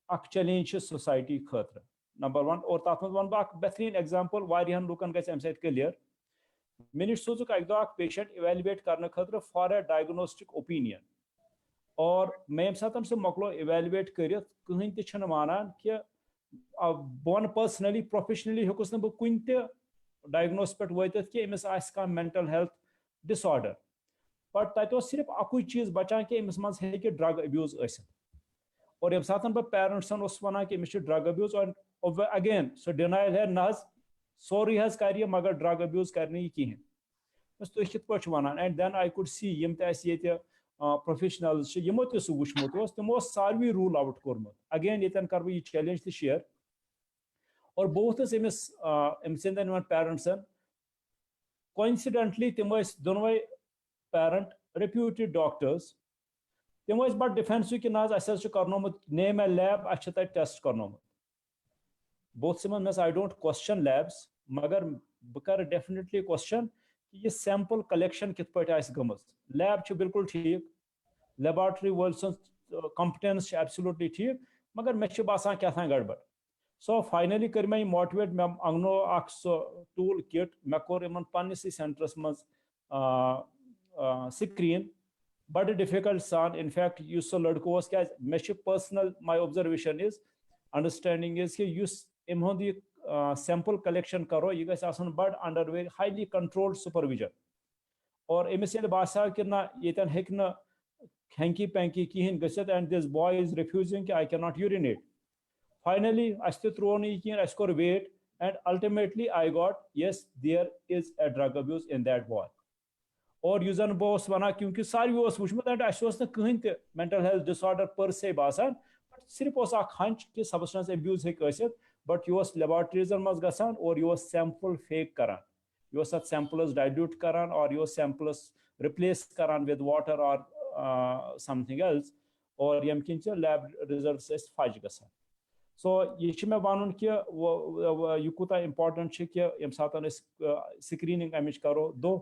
अख चैलेंज सोसाइटी खतर नंबर वन और तथ मज वन बह बेहतरीन एग्जाम्पल वारियाहन लुकन गि अम क्लियर मे निश सोजुक अक दह पेशेंट इवेलुएट करने खतर फॉर ए डायग्नोस्टिक ओपिनियन और मे यम सात सह मकलो इवेलुएट कर कहीं तक मानान कि बह पर्सनली प्रोफेशनली हेकुस न बह कुन डायग्नोस पे वात कि अमिस कह मेंटल हेल्थ डिसऑर्डर बट तत सिर्फ अकु चीज बचान कि अमिस मज हे ड्रग अब्यूज और यम सात बह पेरेंट्सन वन कि अमिस ड्रग अब्यूज और अगेन सो डिनायल है न सोरी कर मगर ड्रग अब्यूज कर कहें तुम कित पे वन and then I could see यम ये प्रोफेशनल्स यमो सह वुचमुत तमो सारवी रूल आउट कोर्मुत अगेन ये कर यह चैलेंज तो शेयर और बहुत अमिस अमिस पेरेंट्सन कोइंसिडेंटली तम दोनवे पेरेंट रेप्यूटेड डॉक्टर्स तम बड़ डिफेंसिव कि ना कर्नोमुत name a lab a test कर्नोमुत बोथ सिमन आई डोंट क्वेश्चन लैब्स मगर बह कर डेफिनेटली क्वेश्चन कि यह सैंपल कलेक्शन कित पे गमज लैब बिल्कुल ठीक लेबॉर्टरी वल कॉम्पिटेंस एब्सोल्युटली ठीक मगर मे बासान क्या गड़बड़ सो फाइनली कर मे मोटिवेट मे अंगनो सो टूल किट मे कोर इन पन्नस सेंटरस मज स्क्रीन बड़ डिफिकल्ट सान इनफैक्ट सो लड़को क्या मे personal my observation is understanding is कि इमोद सैंपल कलेक्शन करो यह गई बड़ under way highly controlled supervision और अमिस बासा कि ना ये हैंकी पैंकी कहें गसित and this boy is refusing कि I can not urinate finally अस त्रो नी कहें core wait and ultimately I got yes there is a drug abuse in that boy और यह जन बह वन क्योंकि सारे वुचमुत एंड कहें मेंटल हेल्थ डिसऑर्डर पर से बासान सिर्फ हंच कि सबस्टेंस अब्यूज हे बट यह लेबॉर्टरीजन मज गसान और यह सैंपल फेक करान यह सैंपल्स डाइल्यूट करान और यह सैंपल्स रिप्लेस करान विद वाटर और समथिंग एल्स और यम किन लैब रिजल्ट्स फज गसान सो यह मे वन कि यह कूता इम्पार्टेंट कि यम सात स्क्रीनिंग अमिच करो दो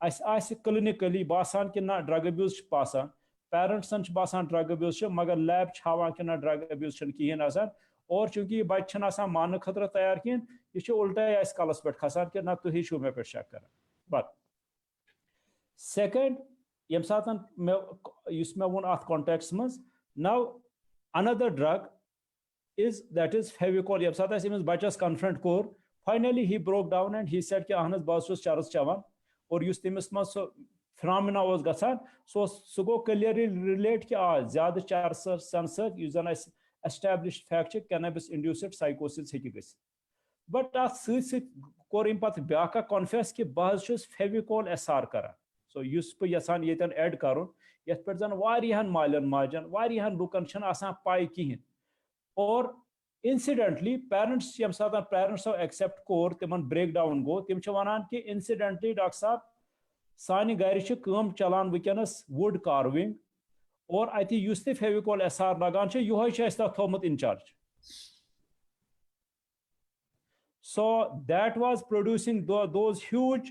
क्लिनिकली बासान कि ना ड्रग अब्यूज बासान पेरेंट्सन बासान ड्रग अब्यूज मगर लैब हावान कि ना ड्रग अब्यूज कहें और चूंकि यह बच्चे मान खतर तैयार कहें यह उल्टा कलस पे खसान कि ना तुम मे पे शक कर बट सेकंड यम सात मे वो अत कॉन्टेक्स मज now another drug is that is Fevicol यम सात अमिस बच्चस कन्फ्रंट कोर finally he broke down and he said कि अहन बह चरस चवान और तमिस मज फिनोमिना गसान सह गो क्लियरली रिलेट कि ज्यादा चरसन सन एस्टैब्लिश्ड फैक्ट कैनबिस इंड्यूस्ड साइकोसिस हे बट अत कोर पे ब्या कॉन्फेस कि बह फेविकॉल एसआर कर सो बह यसान ये एड कर ये पे जन वारियाहन मालन माजन वारियाहन लुकन पाई कहें और इंसिडेंटली पेरेंट्स यम सात पेरेंट्सो एक्सेप्ट कोर तिमन ब्रेक डाउन गो तिम वन कि इंसिडेंटली डॉक्टर साहब सानि गर चलान वनस वुड कार्विंग और अत फेविकॉल एसआर लगान यह थोमुत in charge so that was producing those huge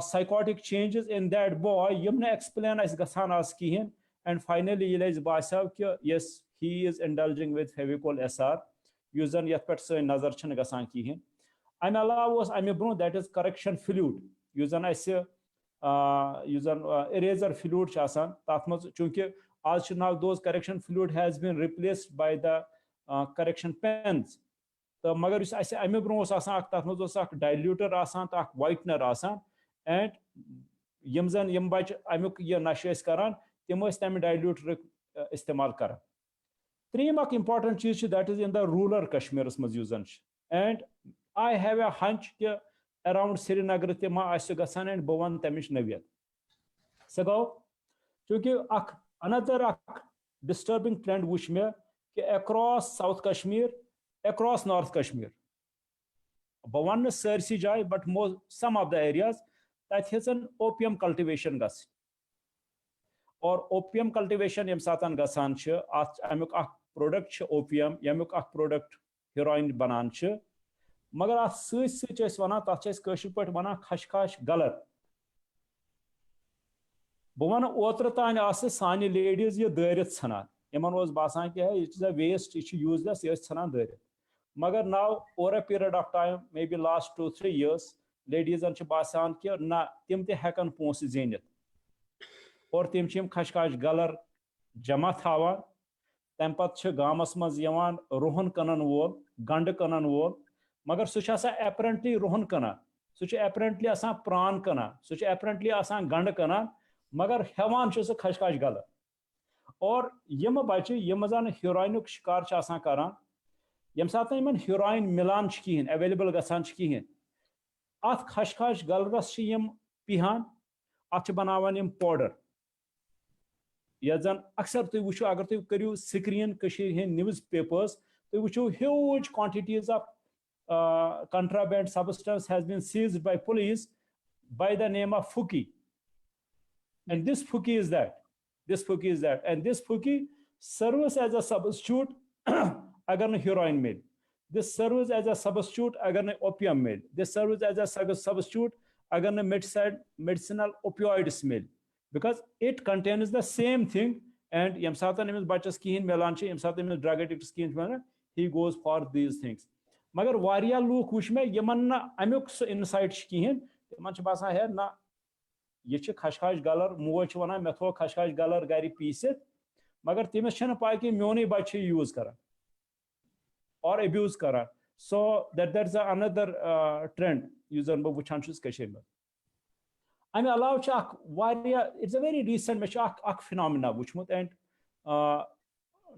psychotic changes in that boy yum ne explain as gasan as kihin, and finally yele basav ki yes he is indulging with Fevicol SR user yat pet se nazar chhn gasan kihin. I'm allows I'm bro that is correction fluid user I say eraser fluid chasan tatmaz chunki आज now those correction fluid has been replaced by the correction pens. तो मगर इस ऐसे अमे bro आसान तथ मज डाइल्यूटर आसान तो वाइटनर आसान एंड यम जन यम बच अमुक यह नशे करान तम तम डाइल्यूटर इस्तेमाल कर त्रीम इंपॉर्टेंट चीज that is in the rural Kashmir मज यूजन and I have a hunch कि अराउंड श्रीनगर तम गसान एंड बह वन तमिच नवियत सह गो चूंकि अनदर डिस्टर्बिंग ट्रेंड वुच मे कि across South Kashmir across North Kashmir. But one सरसी जाए, but some of the areas that has an opium cultivation gas. Or opium cultivation yam satan gasan ch amuk ak product opium yamuk ak product heroin banan ch magar at sich es wana ta ches kashir pat wana khashkhash galar bwana otra tan as sani ladies ye dairit sana yaman was basan ki it is a waste it is useless yes sana dairit. Magar now over a period of time, maybe last 2-3 years, ladies and basan ki na tim te hekan pons zenit. Or tim chim khashkash galar jama thawan, tempat ch gamas maz yawan rohan kanan wol, gand kanan wol. Magar such asa apparently rohan kana, such apparently asa pran kana, such apparently asa gand kana, magar hewan ch khashkash galar. Or yema bache yemazan heroinuk shikar ch asa karan. यम साथ इन heroin मिलान कहें available गसान कहें अत खशखश गलरस पिहान अत बनावान यम powder यह जन अक्सर तुम वो अगर तुम करू स्क्रीन हंद न्यूज पेपर्स तुम वो huge quantities of contraband substance has been seized by police by the name of Fuki, and this Fuki is that, and this Fuki serves as a substitute agar ne heroin made, this serves as a substitute agar ne opium made, this serves as a substitute agar ne medicinal opioids made, because it contains the same thing. And yam satan emis bachas kihin melanche yam satan emis drug addicts kihin mana he goes for these things. Magar variya luk wuch me yaman na amuk insight kihin yaman ch basan hai na ye ch khashkhash galar moch wana me tho khashkhash galar gari pisit magar temis chhana pai ki myoni bache use kara or abuse kara. So that's another trend user bo wuchan chus kashir me I mean allow chak variya, it's a very recent ak phenomena which mut, and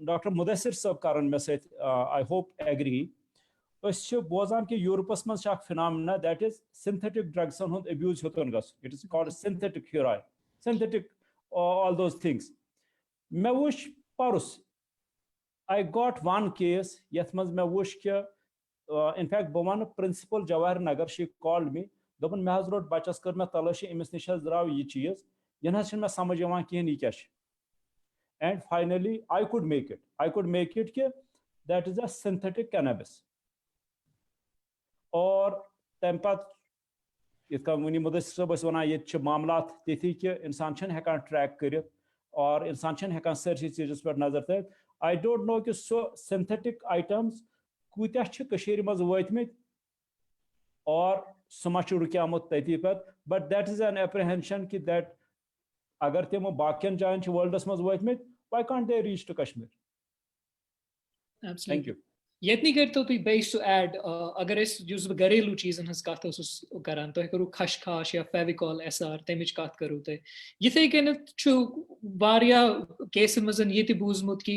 Dr. Mudassir sab karan me said I hope agree. Bozan ki Europe's man chak phenomena that is synthetic drugs and abuse hoton gas. It is called synthetic heroin, synthetic all those things. Me wush parus I got one case yathmaz me wush ke in fact Boman principal Jawahar Nagar, she called me. Dopan me road bachas kar me talashi emis nish draw ye cheez yana chin me samajh yawan kihin ye kya. And finally I could make it ke that is a synthetic cannabis. और तमपत इसका वनी मुदस्सिर सब one ये मामलात तिथि कि इंसान छन हेकान track करित और इंसान छन हेकान सरसी चीजस पर नजर थत. आई डोंट नो कि सो सिंथेटिक आइटम्स कुत्या छ कशेर मज वतमित और समा रुक्यामुत तति पत, but that is an apprehension कि दैट अगर तम बाकियन जायन छ वर्ल्डस मज वतमित why can't they reach to Kashmir. Thank you. Yetni करतो तुई बेस टू ऐड अगर इस यूज घरेलू चीजन हस कथ उस करान तो करू खशखाश या फेविकॉल एसआर तमिच कथ करू ते यथे कन छु वारिया केसन मजन यति बूजमुत की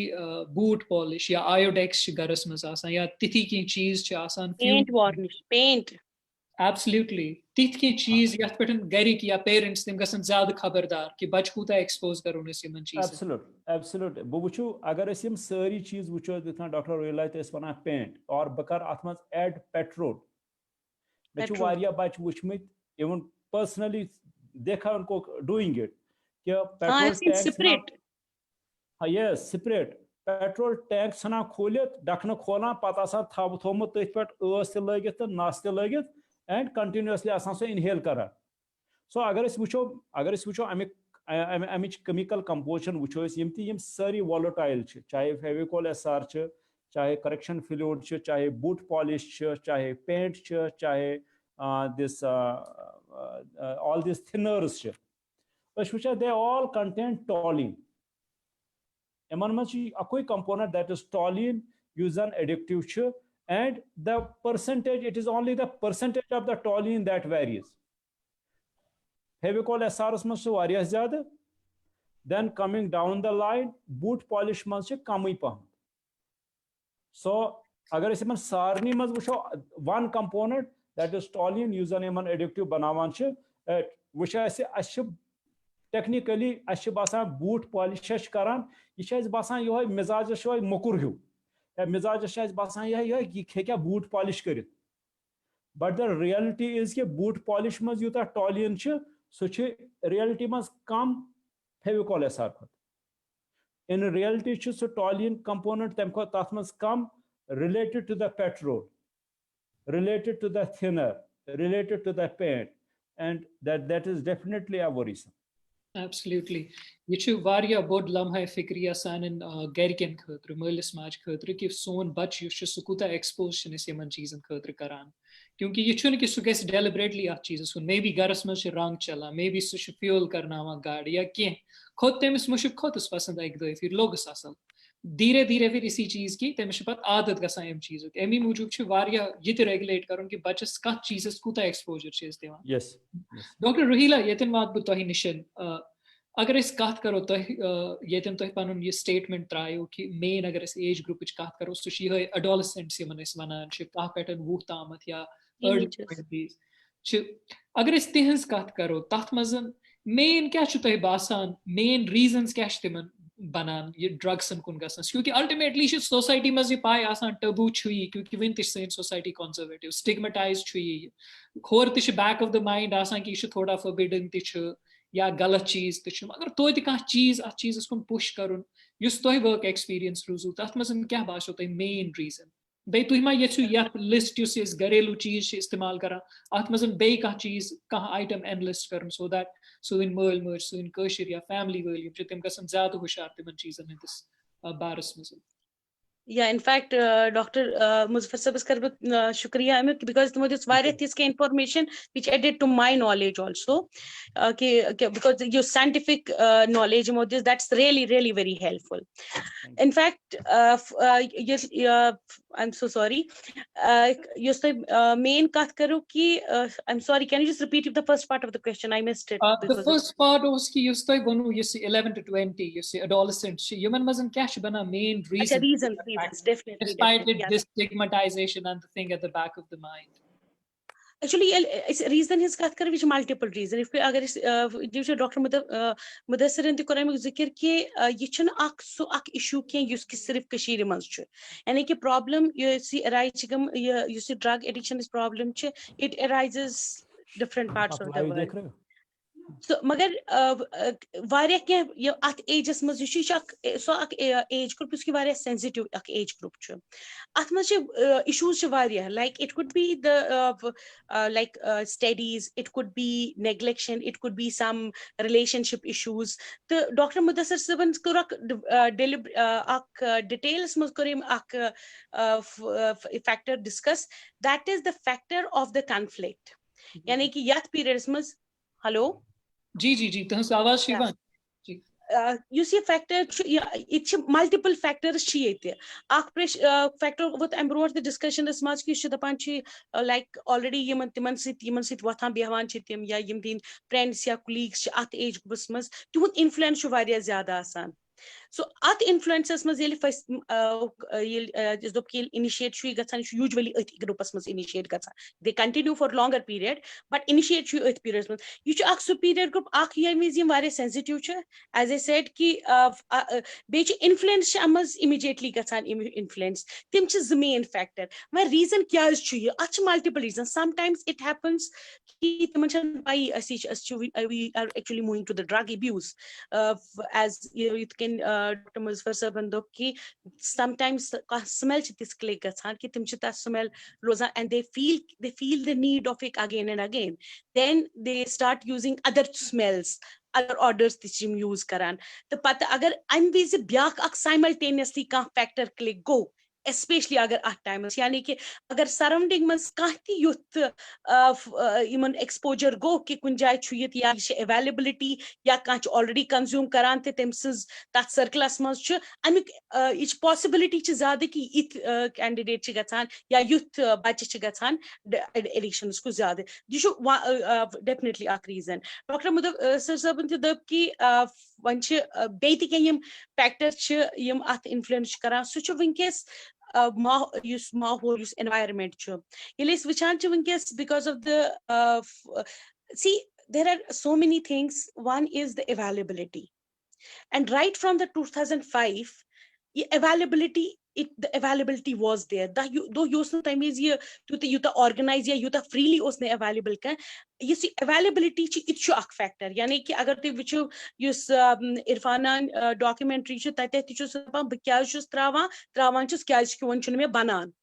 बूट पॉलिश या आयोडेक्स गरस मज आसान या तिथि की चीज छ आसान पेंट वार्निश पेंट एब्सोल्युटली तिथ की चीज यथ पटन गरिक या पेरेंट्स तिम गसन ज्यादा खबरदार कि बच कूता एक्सपोज करून इस यमन चीज. एब्सोल्यूट बो वुचु अगर अस यम सारी चीज वुचो दिथना डॉक्टर रोयला ते वना पेंट और बकर अथमज ऐड पेट्रोल मे छु वारिया बच वुचमित इवन पर्सनली देखा उनको डूइंग इट कि petrol tank separate yes separate petrol tank सना खोलित डखन खोला पता सा थाब थोमत तथ पे अस ते लगित नस ते लगित and continuously asan so inhale kara. So अगर अस वुचो अमिच chemical composition वुचो यम सारी volatile चाहे फेविकोल SR चाहे correction fluid चाहे boot polish चाहे paint चाहे this all these thinners they all contain toluene. Eman mans akoi component that is toluene use an addictive and the percentage, it is only the percentage of the toluene that varies. Fevicol SRs mans variyah zyada, then coming down the line boot polish mans kamai paham. So agar is man sarni mans wucho one component that is toluene use an eman addictive banawan which I technically अश बासान boot polish करान यह बासान यो मिजाज यो मोकुर हूँ मिजाज बासान यह क्या boot polish कर but the reality is कि बूट पॉलिश मज यूता टॉलियन सह रियलिटी मज कम फेविकॉल SR खुद इन रियलिटी सह टॉलियन कंपोनेंट तम तथ मज कम related to the petrol related to the thinner related to the paint and that is definitely a worrisome. Absolutely. Ye variya bod lamha fikriya sanin garken khatra malis maj khatra ki son bach yus sukuta exposure is yeman cheezen khatra karan kyunki ye chune ki su ges deliberately ach cheez sun maybe garas mein se rang chala maybe su fuel karna wa gaadi ya ke khod temis mush khod us pasand aik do fir logus asal धीरे धीरे फिर इसी चीज की तमिश पत आदत गसान M चीज Amy मूजूब छ वारिया ये रेगुलेट करन कि बचस का चीजेस कुता एक्सपोजर छ इस देवा यस डॉक्टर रुहीला यतन बात बु तोहि निशन अगर इस कत करो तो यतन तो पनुन ये स्टेटमेंट त्रायो कि मेन अगर इस एज ग्रुप च कत करो सुशी है एडोलेसेंट्स यमन इस वनान छ का पैटर्न वो तामत या अर्ली 20s छ अगर इस तिहंस कत करो तथ मजन मेन क्या छ तो बासान मेन रीजंस क्या छ तिमन बनान ये ड्रग्स कुन गसन क्योंकि अल्टीमेटली सोसाइटी में ये पाए आसान टबू छुई क्योंकि वन तिन सोसाइटी कंजर्वेटिव स्टिग्मेटाइज छुई खोर तिश बैक ऑफ द माइंड आसान कि ये थोड़ा फॉरबिडन तिश या गलत चीज तिश अगर तो कह चीज अत चीज कुन पुश करुन युस तोह वर्क एक्सपीरियंस रूजू तथ मज क्या बासो तोह मेन रीजन बे तुह मा ये लिस्ट युस घरेलू चीज इस्तेमाल करा अत मज बे कह चीज कह आइटम एनलिस्ट कर सो दैट सुन मल मज सुन कशर या फैमिली वल तम गसन ज्यादा हुशार तिमन चीजन हंदिस बारस मज Yeah, in fact, Dr. Muzaffar Sahab kar shukriya because mujhe various things ke information which added to my knowledge also because your scientific knowledge that's really very helpful. In fact, I'm so sorry. Main kat karo ki I'm sorry, can you just repeat the first part of the question? I missed it. The first part was ki you see 11 to 20 you see adolescents human mustn't cash bana main reason reasons definitely despite this stigmatization and the thing at the back of the mind. Actually, reason is kat kar which multiple reason. If agar जो Dr. Mudassir ने कोरा में जिक्र किए ये चन ak issue के use की सिर्फ कशीर मंच च यानी कि problem you see arise you see drug addiction is problem च it arises different parts of the world. So magar variya ke ye at ages maz ye so age group uski variya sensitive age group ch at maz issues ch variya like it could be the like studies, it could be neglection, it could be some relationship issues. The Dr. Mudassir Saban korak details maz korim factor discuss, that is the factor of the conflict yani ki yat periods maz hello जी तहस आवाज शिवान जी you see factor it's multiple factors chiyete ak factor with embroid the discussion is much ki dapan chi like already yeman sit wathan behwan chi tim ya yim din friends ya colleagues at age groups mas tu influence variya zyada asan. So at influencers mas yeli first is the kill initiate shui gatsan usually at groups mas initiate gatsan they continue for longer period but initiate shui at periods mas you ak superior group ak yemizim very sensitive cha as I said ki be influence mas immediately gatsan influence tim is the main factor. My reason kya is chui ach multiple reasons. Sometimes it happens ki we are actually moving to the drug abuse as you ken Dr. Muzaffar Saban dok ki sometimes smell ch this click gachan ki tim ch ta smell roza, and they feel the need of it again and again. Then they start using other smells, other orders that you use karan. The pata agar unbusy byak ak simultaneously ka factor click go, especially agar at times yani ki agar surrounding mas kahti youth iman exposure go ki kunjai chuyit ya availability ya kach already consume karan te temsis that circus mas chu amik each possibility ch zyada ki it candidate ch gathan ya youth bache ch gathan elections ko zyada. This should definitely a reason. Dr. Muzaffar Saban the ki vanch beiti ke yim factor ch yim at influence karan su chu winkes use mahol use environment chu yelis vichan chu winkes because of the see there are so many things. One is the availability, and right from the 2005 the availability was there. Though you time is you organize you freely usne available ka. You see availability it should a factor yani ki agar te which use Irfana documentary chu tate chu sabam kyaj chu trawan chu kyaj ki won chun me banan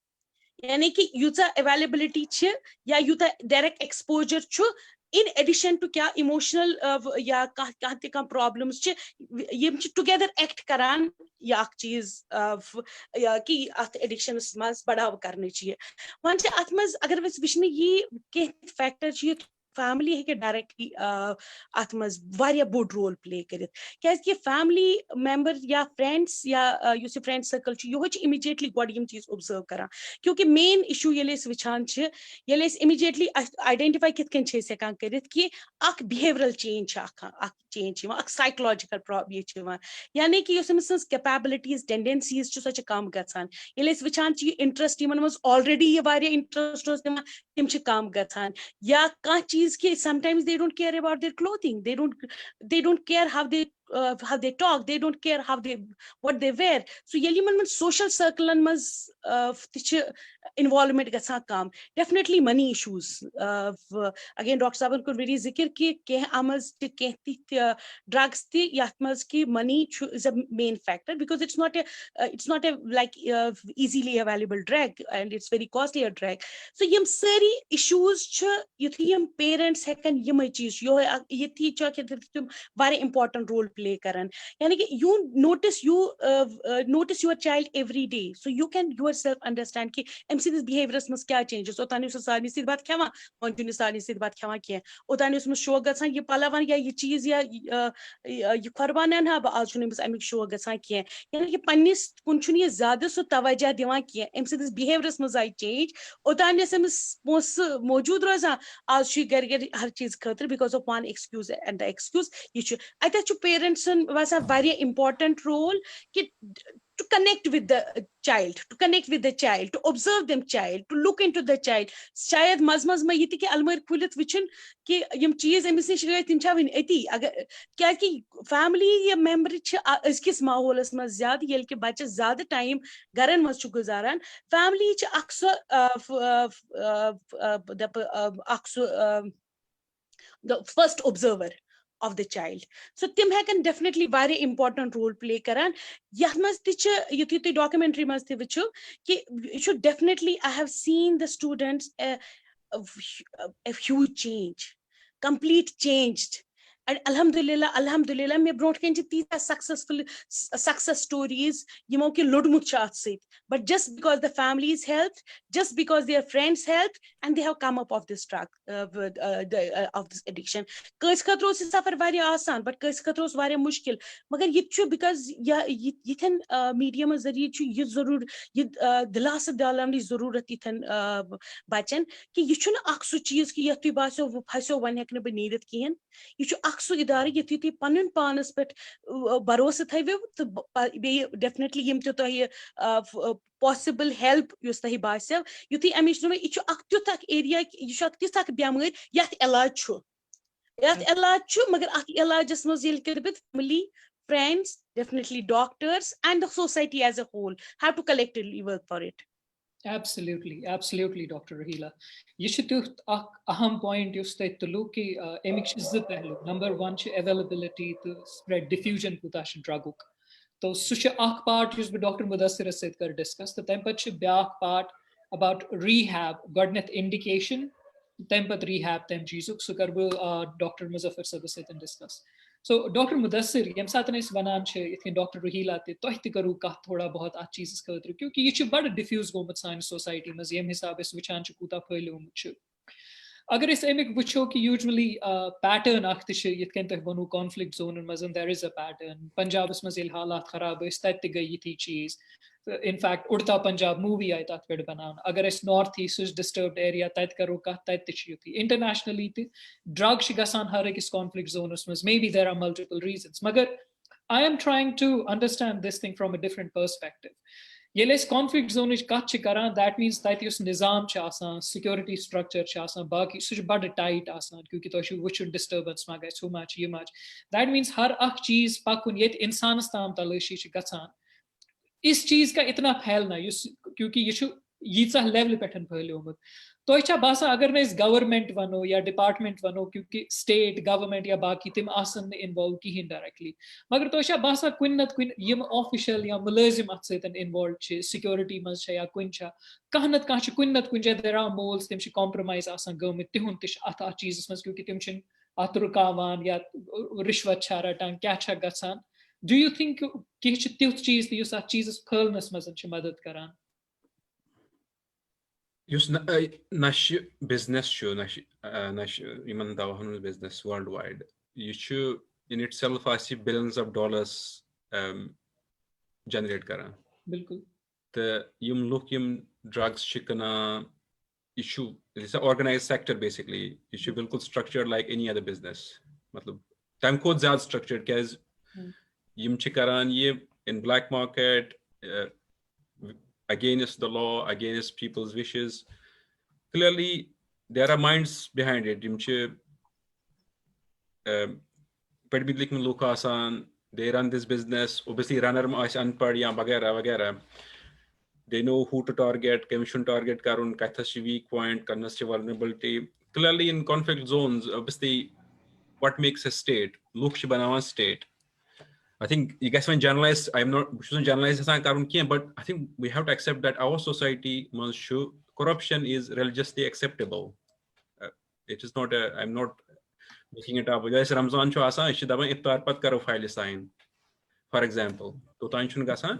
yani ki yuta availability ch ya yuta direct exposure chu in addition to kya emotional ya kahte kam problems ch yim ch together act karan ya cheez ya ki at addiction mas badhav karne chahiye once atmaz agar vis vishne ye ke factor ch family है कि directly atmas variya board role play करित क्योंकि family member या friends या you see friend circle च यो immediately god यम चीज observe करा क्योंकि main issue ये लेस विचान च ये लेस immediately identify कित कन छे से कां करित कि अक behavioral change अक change अक psychological problem ये च यानी कि यो समसंस capabilities tendencies च सच काम गसान ये लेस विचान च interest यमन was already ये variya interest होस तिम च काम गसान या का sometimes they don't care about their clothing, they don't care how they talk, they don't care what they wear. So yeliman social circle and mas involvement gasa kam. Definitely money issues. Again Dr. Saban could very zikir ki ke amas ke drugs ti yatmas ki money is a main factor because it's not a like easily available drug and it's very costly a drug. So yam sari issues ch yum parents hekan yum cheez yo yethi cha ke very important role play karan yani ki you notice your child every day so you can yourself understand ki MC this behaviors must kya changes otani us saani sid baat khawa continue saani sid baat khawa kya otani us show gasan ye palawan ya ye cheez ya ye qurbanan ha azuni bas amik show gasan kya yani ki pannis kunchuni zyada so tawajjah diwan kya MC this behaviors must I change otani us mojud roza आज she घर हर चीज खतर because of one excuse and the excuse you should I think parents was a very important role to connect with the child to observe them child to look into the child शायद मजमज में यति के अलमर खुलत विचन कि यम चीज amiss निश गए तिम छाविन एती अगर क्या कि फैमिली या मेंबर छ इसकिस माहौलस में ज्यादा येल के बच्चे ज्यादा टाइम घरन में छु गुजारन फैमिली छ अक्सर the first observer of the child. So Tim can definitely very important role play karan. Yah must teach yuthi documentary must which you should definitely I have seen the students a huge change, complete changed. And alhamdulillah me brought kenji tita success stories yimo ki lodmut chat sit but just because the families helped just because their friends helped and they have come up of this drug of this addiction kais khatro se safar vari asan but kais khatro vari mushkil magar ye chu because yithan medium zariye chu ye zarur ye dilas dalam li zarurat yithan bachen ki ye chu na aksu cheez ki yati baso phaso wan hekne be needed kihen ye chu aksu idare yati ti panin panas pet barosa thayve to be definitely yim to possible help yustahi basev yuti amishno me ichu aktu tak area ichu aktu tak biamur yat elaj chu magar ak elaj asmos yel kerbet family friends definitely doctors and the society as a whole have to collectively work for it. Absolutely, Dr. Rahila. You should do aham point you state to look emik shizat pehlu. Number one, availability to spread diffusion kutash druguk. तो such a part is Dr. Mudassir said kar discuss. The tempat byak part about rehab, godnet indication, tempat rehab tem jizuk so karbu Dr. Muzaffar said and discuss. So Dr. Mudassir yam satane is banan che itkin Dr. Ruhila te toh karu ka thoda bahut ach cheezes khatru kyunki ye ch bad diffuse gomat science society mas yem hisab is vichan ch kuta phailum ch agar is emek wucho ki usually pattern ach te yit ken tak banu conflict zone and mazan there is a pattern Punjab is mazil halat kharab is tat gayi thi cheez. In fact, Urta Punjab movie I thought we'd banan. Agar is northeast is disturbed area, tat karo ka tat tishuti. Internationally, drug shigasan harik is conflict zones. Maybe there are multiple reasons. Magar, I am trying to understand this thing from a different perspective. Yeles conflict zone is kat chikaran. That means that yus nizam chasan, security structure chasan, baki such bad tight asan. Kyunki to shu which disturbance maga so much, you much. That means har ak cheez pakun yet insanastam talashi shigasan. इस चीज का इतना फैलना क्योंकि ये level पे फैलोमुत तो अच्छा बासा अगर मैं इस गवर्नमेंट वनो या डिपार्टमेंट वनो क्योंकि स्टेट गवर्नमेंट या बाकी तिम आसन इन्वॉल्व की डायरेक्टली मगर तो अच्छा बासा कुन नत कुन यम ऑफिशियल या मुलाजिम अत सतन इन्वॉल्व छ सिक्योरिटी मज या कुन छ कहनत कह कुन नत कुन देयर आर मोल्स तिम छ कॉम्प्रोमाइज आसन गमत तिहुन तिश अत चीजस मज क्योंकि तिम छ अत रुकावान या रिश्वत छ रटान क्या छ गसान Do you think कि तिउत चीज ती युस चीजस फैलनस मजन छ मदद करान युस नश बिजनेस छु नश यमन दवाहन बिजनेस वर्ल्ड वाइड यु छु इन इटसेल्फ आसी बिलियंस ऑफ डॉलर्स जनरेट करान बिल्कुल त यम लोक यम ड्रग्स शिकना issue it's a organised sector basically issue बिल्कुल structured like any other business मतलब तम को ज्यादा स्ट्रक्चर्ड कैज यम chikaran ye in black market against the law, against people's wishes. Clearly there are minds behind it. Yim ch public mein lok asan they run this business obviously runner ma as unpad ya वगैरह वगैरह they know who to target commission target karun kathas weak point karnas vulnerability. Clearly in conflict zones obviously what makes a state lok sh banawan state. I think you guys can generalize. I'm not shouldn't generalize this, but I think we have to accept that our society must show corruption is religiously acceptable. It is not. I'm not making it up. Just Ramzan cho asa ishidaba iftar pat karo file sign. For example, to tension gasa.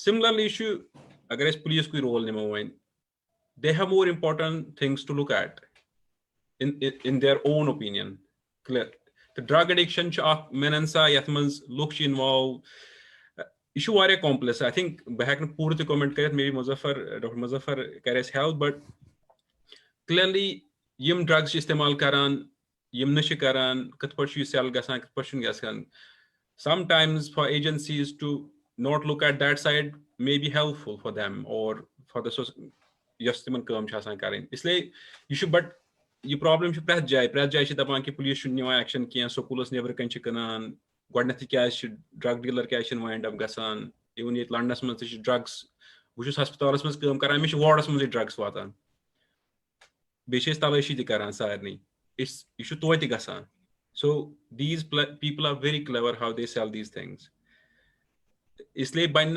Similarly, issue agar is police koi role nima huwa. They have more important things to look at in their own opinion. Clear. The drug addiction menansa yathmans looks involved issue are complex. I think bahakna pura to comment karet maybe Dr. Muzaffar carries help, but clearly yim drugs istemal karan yim nashi karan katpashu sell gasan katpashun gasan. Sometimes for agencies to not look at that side may be helpful for them or for the yastiman kam chasan karin isliye you should but ये problem छ प्रैथ जाय छ दपान कि police छु निवा action किया schools neighbour कन छ कनान गडनथि क्या छ ड्रग डीलर क्या छ वाइंड अप गसान इवन ये लंडनस में छ ड्रग्स बुझुस हस्पतालस में काम करान मे छ वार्डस में ड्रग्स वातान बेशेस तलाशी दि करान सारनी इस इशू तोय ति गसान so these people are very clever how they sell these things इसलिए बन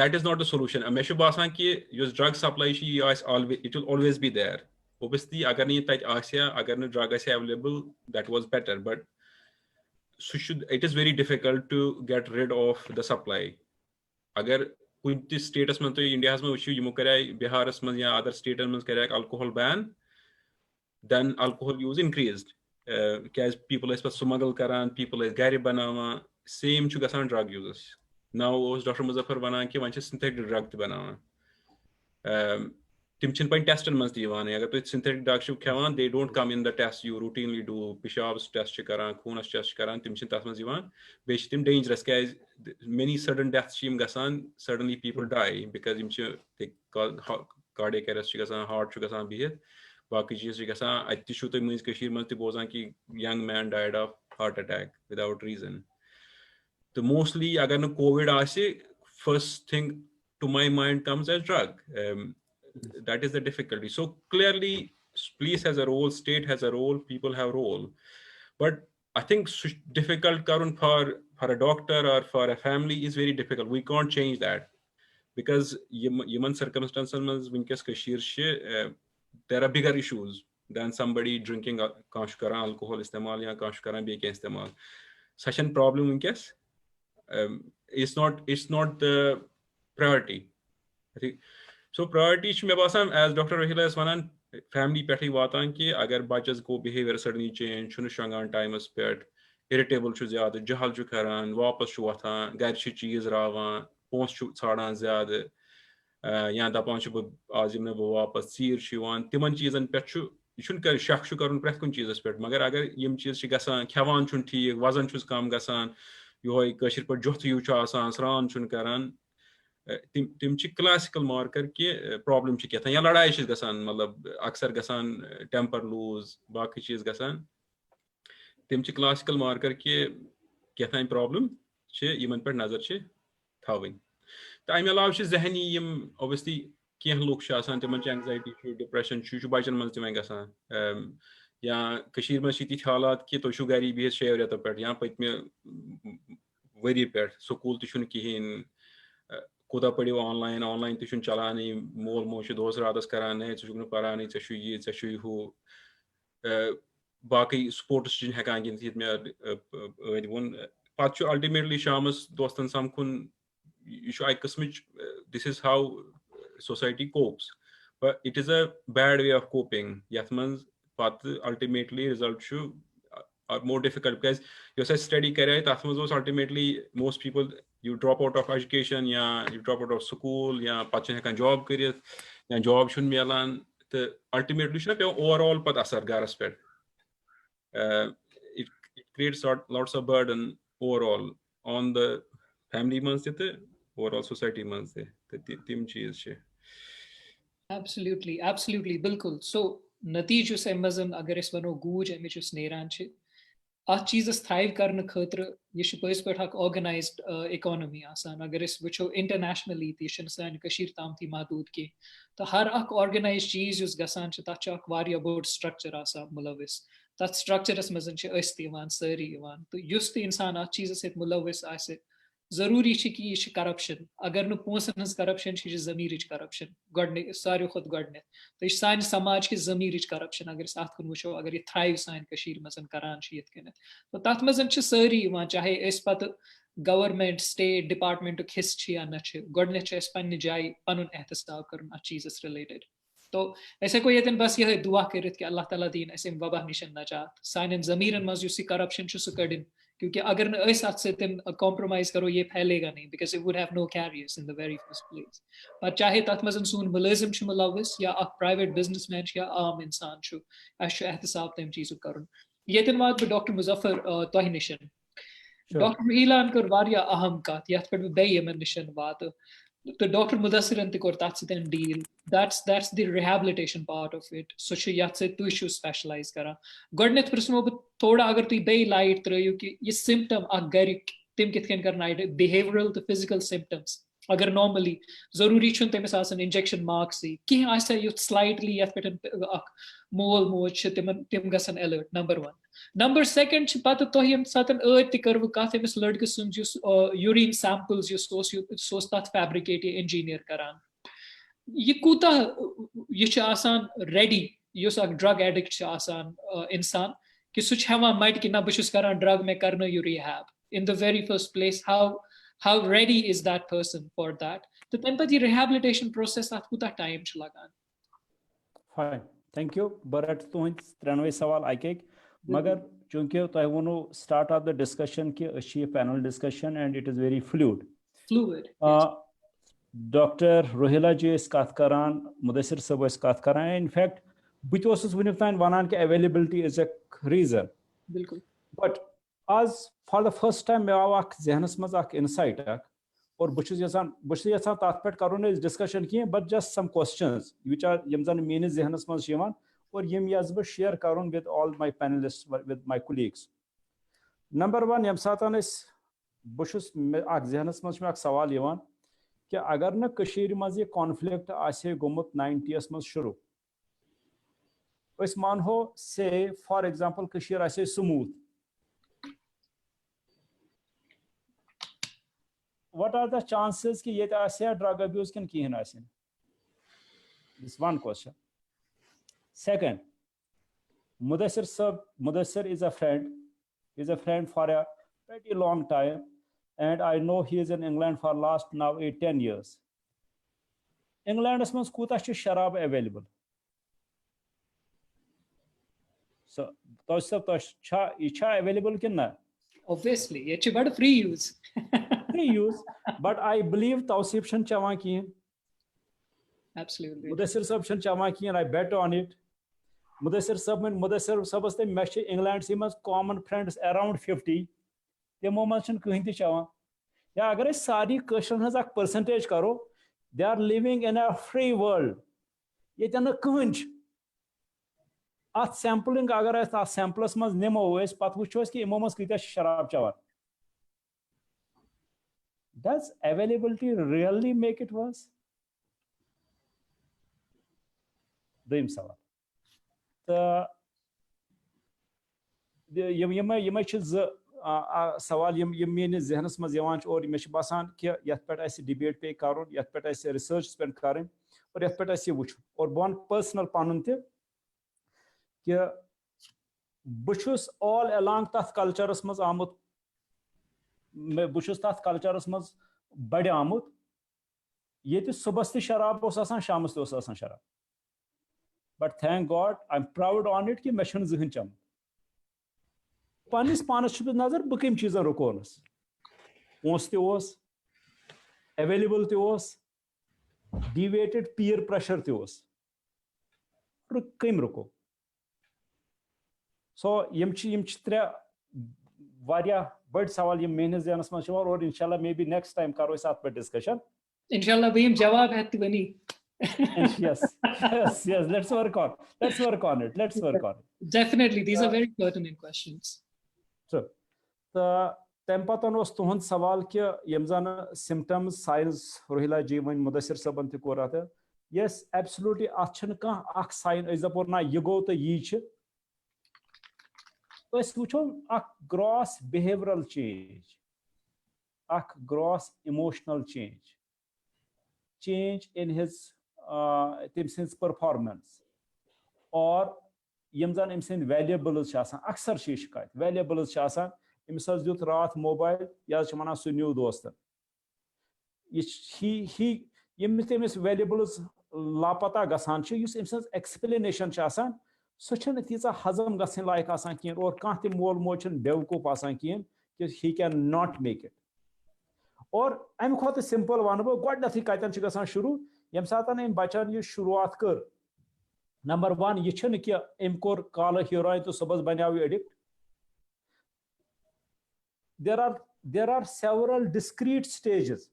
that is not the solution मे छ बासान कि यो ड्रग सप्लाई छ always it will always be there. Obviously, agar nahi tat asya, agar no drug is available, that was better. But it is very difficult to get rid of the supply. Agar koi status mein to India has mein issue yumo karay, Bihar mein ya other states mein karay alcohol ban, then alcohol use increased. Because people is smuggle karan, people is gari banawa, same chu gasan drug users. Now, Dr. Muzaffar bana ki vanche synthetic drug ti banawa. Tim chin point test and must divan agar to synthetic drug shu khawan they don't come in the test you routinely do pishabs test karan khunas test karan tim chin tas mas divan be tim dangerous guys many sudden deaths shim gasan suddenly people die because im they cardiac arrest gasan heart gasan bihit baki cheez gasan atti shu to means kashir mas ti bozan ki young man died of heart attack without reason the mostly agar no covid aase first thing to my mind comes as drug. That is the difficulty. So clearly police has a role, state has a role, people have a role, but I think difficult karun for a doctor or for a family is very difficult. We can't change that because human circumstances there are bigger issues than somebody drinking alcohol istemal ya istemal. Such a problem it's not the priority. I think so priority as Dr. Rohila is one family petty watan ki agar bachas go behavior suddenly change chunu shangan time pet irritable chu zyada jahal chu karan wapas chu watan gar chi cheez rawan pons chu chadan zyada ya dapan chu azim ne wapas sir shiwan timan cheezan pet chu chun kar shak chu karun pret kun cheezas pet magar agar yim cheez chi gasan khawan chun thik wazan chu kam gasan yoy kashir per joth yu cha asan sran chun karan tim chi classical marker ki problem chi kethan ya ladai chi gasan matlab aksar gasan temper lose baki cheez gasan tim chi classical marker ki kethan problem chi yiman per nazar chi thawin time alaw chi zehni yim obviously keh lok chi asan timan chi anxiety chu depression chu bachan man timan gasan ya kashir man shiti halat ki to shu gari bi share to per ya pat me very per school tu shun kihin kuda padiyo online tu shun chalani mol mo shu dos radas karane chu shun parani chu yi hu baki sports jin hekan gin thit me one pat chu ultimately shamas dostan samkun you I kasmich this is how society copes, but it is a bad way of coping. Yathman's path ultimately result should are more difficult because you say study career tathmas was ultimately most people you drop out of education you drop out of school pachin hekan job career job shun melan the ultimately shun overall pat asar garas pet it creates lots of burden overall on the family mans te overall society mans te tim cheez che absolutely bilkul so natiju se mazan agar is vano guj amichu sneran che at cheezes thrive karne khatra ye shpais pe hak organized economy asan agar is wucho internationally ti shan kashir tam thi madud ki to har ak organized cheez us gasan che ta chak vari about structure asa mulawis that structure is mazan che asti wan sari wan to just insan at cheezes et mulawis ase zaruri chi ki ish corruption agar nu ponsan corruption chi zamirich corruption godne sari khud godne to ish san samaj ki zamirich corruption agar sath kun wucho agar ye thrive san kashir mazan karan chi yet kenet to tat mazan chi sari wan chahe es pat government state department to khis chi ana chi godne chi es pan jai panun ehtisab karun a cheezes related तो ऐसे कोई दिन बस यह दुआ करित कि अल्लाह ताला दीन ऐसे वबा निशन नजात साइन जमीरन मज युसी करप्शन छु सकडिन क्योंकि अगर न इस हद से तुम कॉम्प्रोमाइज करो ये फैलेगा नहीं because it would have no carriers in the very first place पर चाहे तथ मजन सून मुलाजिम छु मुलविस या अ प्राइवेट बिजनेसमैन या आम इंसान छु अश एहतसाब तम चीज करन ये दिन बाद डॉक्टर मुजफ्फर तोह निशन डॉक्टर इलान कर वारिया अहम कत यथ पर बे यमन निशन बात तो डॉक्टर मुदस्सिर अंत कोर तात से deal that's the rehabilitation part of it so ch yat se tu issue specialize kara godnet prasno thoda agar tu be light trayu ki ye symptom agar tim kitken karna behavioral to physical symptoms agar normally zaruri chun temis asan injection marks si ki asa you slightly yat pet mol ch tim gasan alert number 1 number second ch pat to him satan earth karvu ka temis ladke sun jus urine samples you so stat fabricate engineer karan ये कूता ये आसान ready use अक drug addict आसान इंसान कि सुच हवा मट कि ना बशुस करान ड्रग में करनो you rehab in the very first place how ready is that person for that तो तन पर ये रिहैबिलिटेशन प्रोसेस आत कूता टाइम छ लगान फाइन थैंक यू बरट तुहंद त्रेनवे सवाल आके मगर चूंकि तय वनो स्टार्ट ऑफ द डिस्कशन कि अछि panel discussion and it is very fluid doctor Rohila ji कत करान मुदस्सिर सब कत करान इनफैक्ट बहुत वुनिक तान वनान कि अवेलेबिलिटी इज अ रीजन बिल्कुल बट आज फॉर द फर्स्ट टाइम मे आव जहनस मज इनसाइट और बहुत यहां तथ पे करो डिस्कशन कह but just some questions which are यम जन मेनिस जहनस मज और यम यस बह शेयर करुन with all my panellist with my colleagues number 1 यम सातन बह जहनस मज सवाल कि अगर न कशीर मज ये कॉन्फ्लिक्ट आसे गोमुत 90s मज शुरू मानहो से फॉर एग्जांपल कशीर आसे smooth what are the chances कि ये आसे drug abuse can किहन आसे? This one question. Second, Mudassir is a friend. He's a friend for a pretty long time, and I know he is in England for last now 8-10 years. England is mas kuta sharab available. So, icha available kinna? Obviously, it's about free use. Free use, but I believe Tausif shan chawa kiyen. Absolutely. Mudassir sab shan chawa kiyen, I bet on it. Mudassir sabas te mesh England simas common friends around 50. Te moment shan kahin ti chawa. Ya agar is sari question has a percentage karo, they are living in a free world. Ye tana kunj. At sampling agar is a samples mas nemo is pat wuchos ki imomas krita sharab chawa. Does availability really make it worse? Doim sawal. यम सवाल यम menace जहनस मज यवान और मे बासान कि यथ पे debate पे कर यथ पे रिसर्च पे कर और यथ पे वो और बह पर्सनल पन कि बहुस ऑल अलॉन्ग तथ कल्चरस मज आमुत बहुस तथ कल्चरस मज बड़े आमुत ये सुबह तह शराब शामस तह शराब. But thank God, I'm proud on it कि मैं छन जहन चम. पानिस पानस छुप नजर बह कम चीजन रुकोनस. पोंस ते ओस, available ते ओस, deviated peer pressure ते ओस. कम रुको. So यम त्रे वारिया बड़ सवाल यम मेहनत जहनस मज और इंशाल्लाह maybe next time करो इस पे discussion. इंशाल्लाह बीम जवाब है बनी. yes, let's work on it. Definitely, these are very pertinent questions. So, तम पतन उस तुहंद सवाल कि यम जन symptoms signs रोहिला जी वन मुदस्सिर सबन त कोरा था. Yes, absolutely अच्छन कह अख sign इस दपोर ना ये गो तो ये छ. तो इस वुचो अख gross behavioral change, अख gross emotional change in his Timson's performance or यमजन इमसन valuables अक्सर शिकायत valuables इमस दुत रात मोबाइल या वनान सह न्यू दोस्तन तमिस valuables लापता गसान इमस एक्सप्लेनेशन सह तीजा हजम गसन लायक कहें और कह त मोल मोज बेवकूफ कहें कि he can not make it. और अम खुद सिंपल वन बह गोडनथ कतन गसान शुरू यम सात बचान यह शुरुआत कर. नंबर 1 यह कि अम कोर काल हीरोइन तो सुबह बनो addict. there are several discrete stages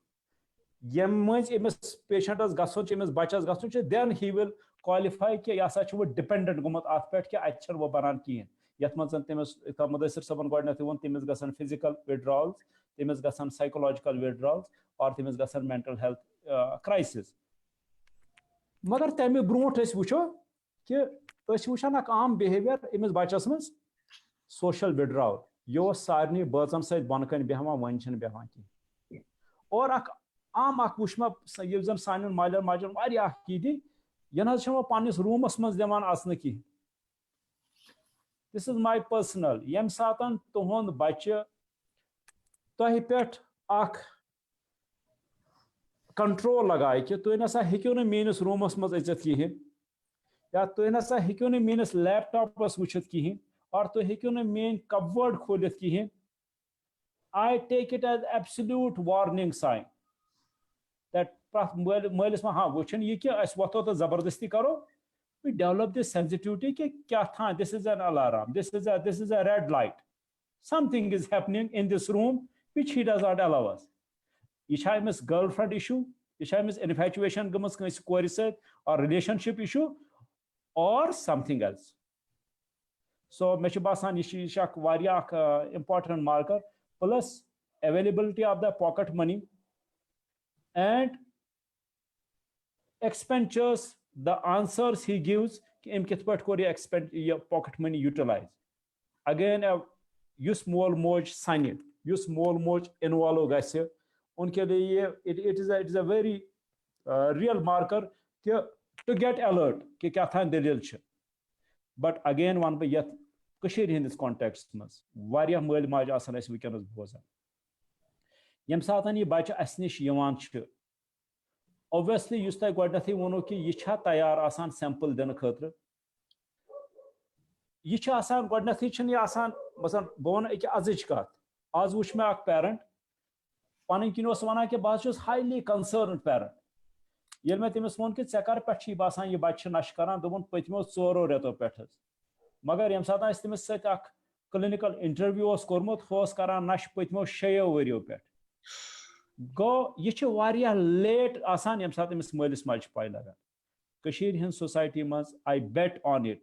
यम मज Amish patients गसन बचस गसन then he will qualify कि यह हसा वो डिपेंडेंट गुमत अत पे कि अत वो बनान कहें यथ मज तमिस मुदस्सिर सबन गोडनथ वो तमिस गसन फिजिकल विड्रॉल्स तमिस गसन साइकोलॉजिकल विड्रॉल्स और तमिस गसन मेंटल हेल्थ क्राइसिस. मगर तमें ब्रोट वो कि वुचान आम बिहेवियर अमिस बचस मज सोशल विड्रॉल यह सारे बचन सत बन कन बेहान वन बेहान कह. और आम वुचमा जन सान मालन माजन यह यह पन्नस रूमस मज दिवान अचन कह. दिस इज माय पर्सनल यम सात तुहद बच्चे तह पे कंट्रोल लगाए कि तुम नसा हेक्यो न मेनिस रूमस मज अचित कहें या तुम नसा हेक्यो न मेनिस लैपटॉपस वुचित कहें और तुम हेक्यो न मेन कपबोर्ड खोलित कहें. I take it as absolute warning sign that मलिस हाँ वुचन यह कि वथो तो जबरदस्ती करो. We develop this sensitivity कि क्या था, this is an alarm, this is a red light, something is happening in this room which he does not allow us. यह अमिस गर्लफ्रेंड इशू, यह अमिस इन्फैचुएशन गमस कस कोर सत और रिलेशनशिप इशू और something else. सो मे बासान यह important marker plus availability of the pocket money and expenditures, the answers he gives कि अम कित पे कोर यह पॉकेट मनी यूटिलाइज. अगेन युस मोल मोज सन, युस मोल मोज इन्वॉल्व गि उनके लिए ये it is a very real marker कि टू गेट अलर्ट कि क्या था दलील छ। बट अगेन वन बह यथ कशीर हिंदिस कॉन्टेक्स्ट मज वारिया मल माज आसान अस वुनकस बोजान यम सातन ये बच्चे अस निश यवान छ ऑब्वियसली युस तय गोडनथी वनो कि यह छा तैयार आसान सैंपल दिन खतर यह आसान गोडनथी छन यह आसान मसलन बह वन अक अजिच कत आज वुच मे अख पेरेंट पन किन वन कि बह हाईली कंसर्न पेरेंट ये मैं तमिस वो कि ऐ कर पे बसान यह बच्चे नश कर दोपन पत्मो 4 रेतों पे मगर यम सात तमिस क्लिनिकल इंटरव्यू कोर्मुत कर नश पत्मो 6 वरियों पे गो यह लेट आसान यम सात अमिस मलिस माज पाई लगान कशीर हिंद सोसाइटी मज आई बेट ऑन इट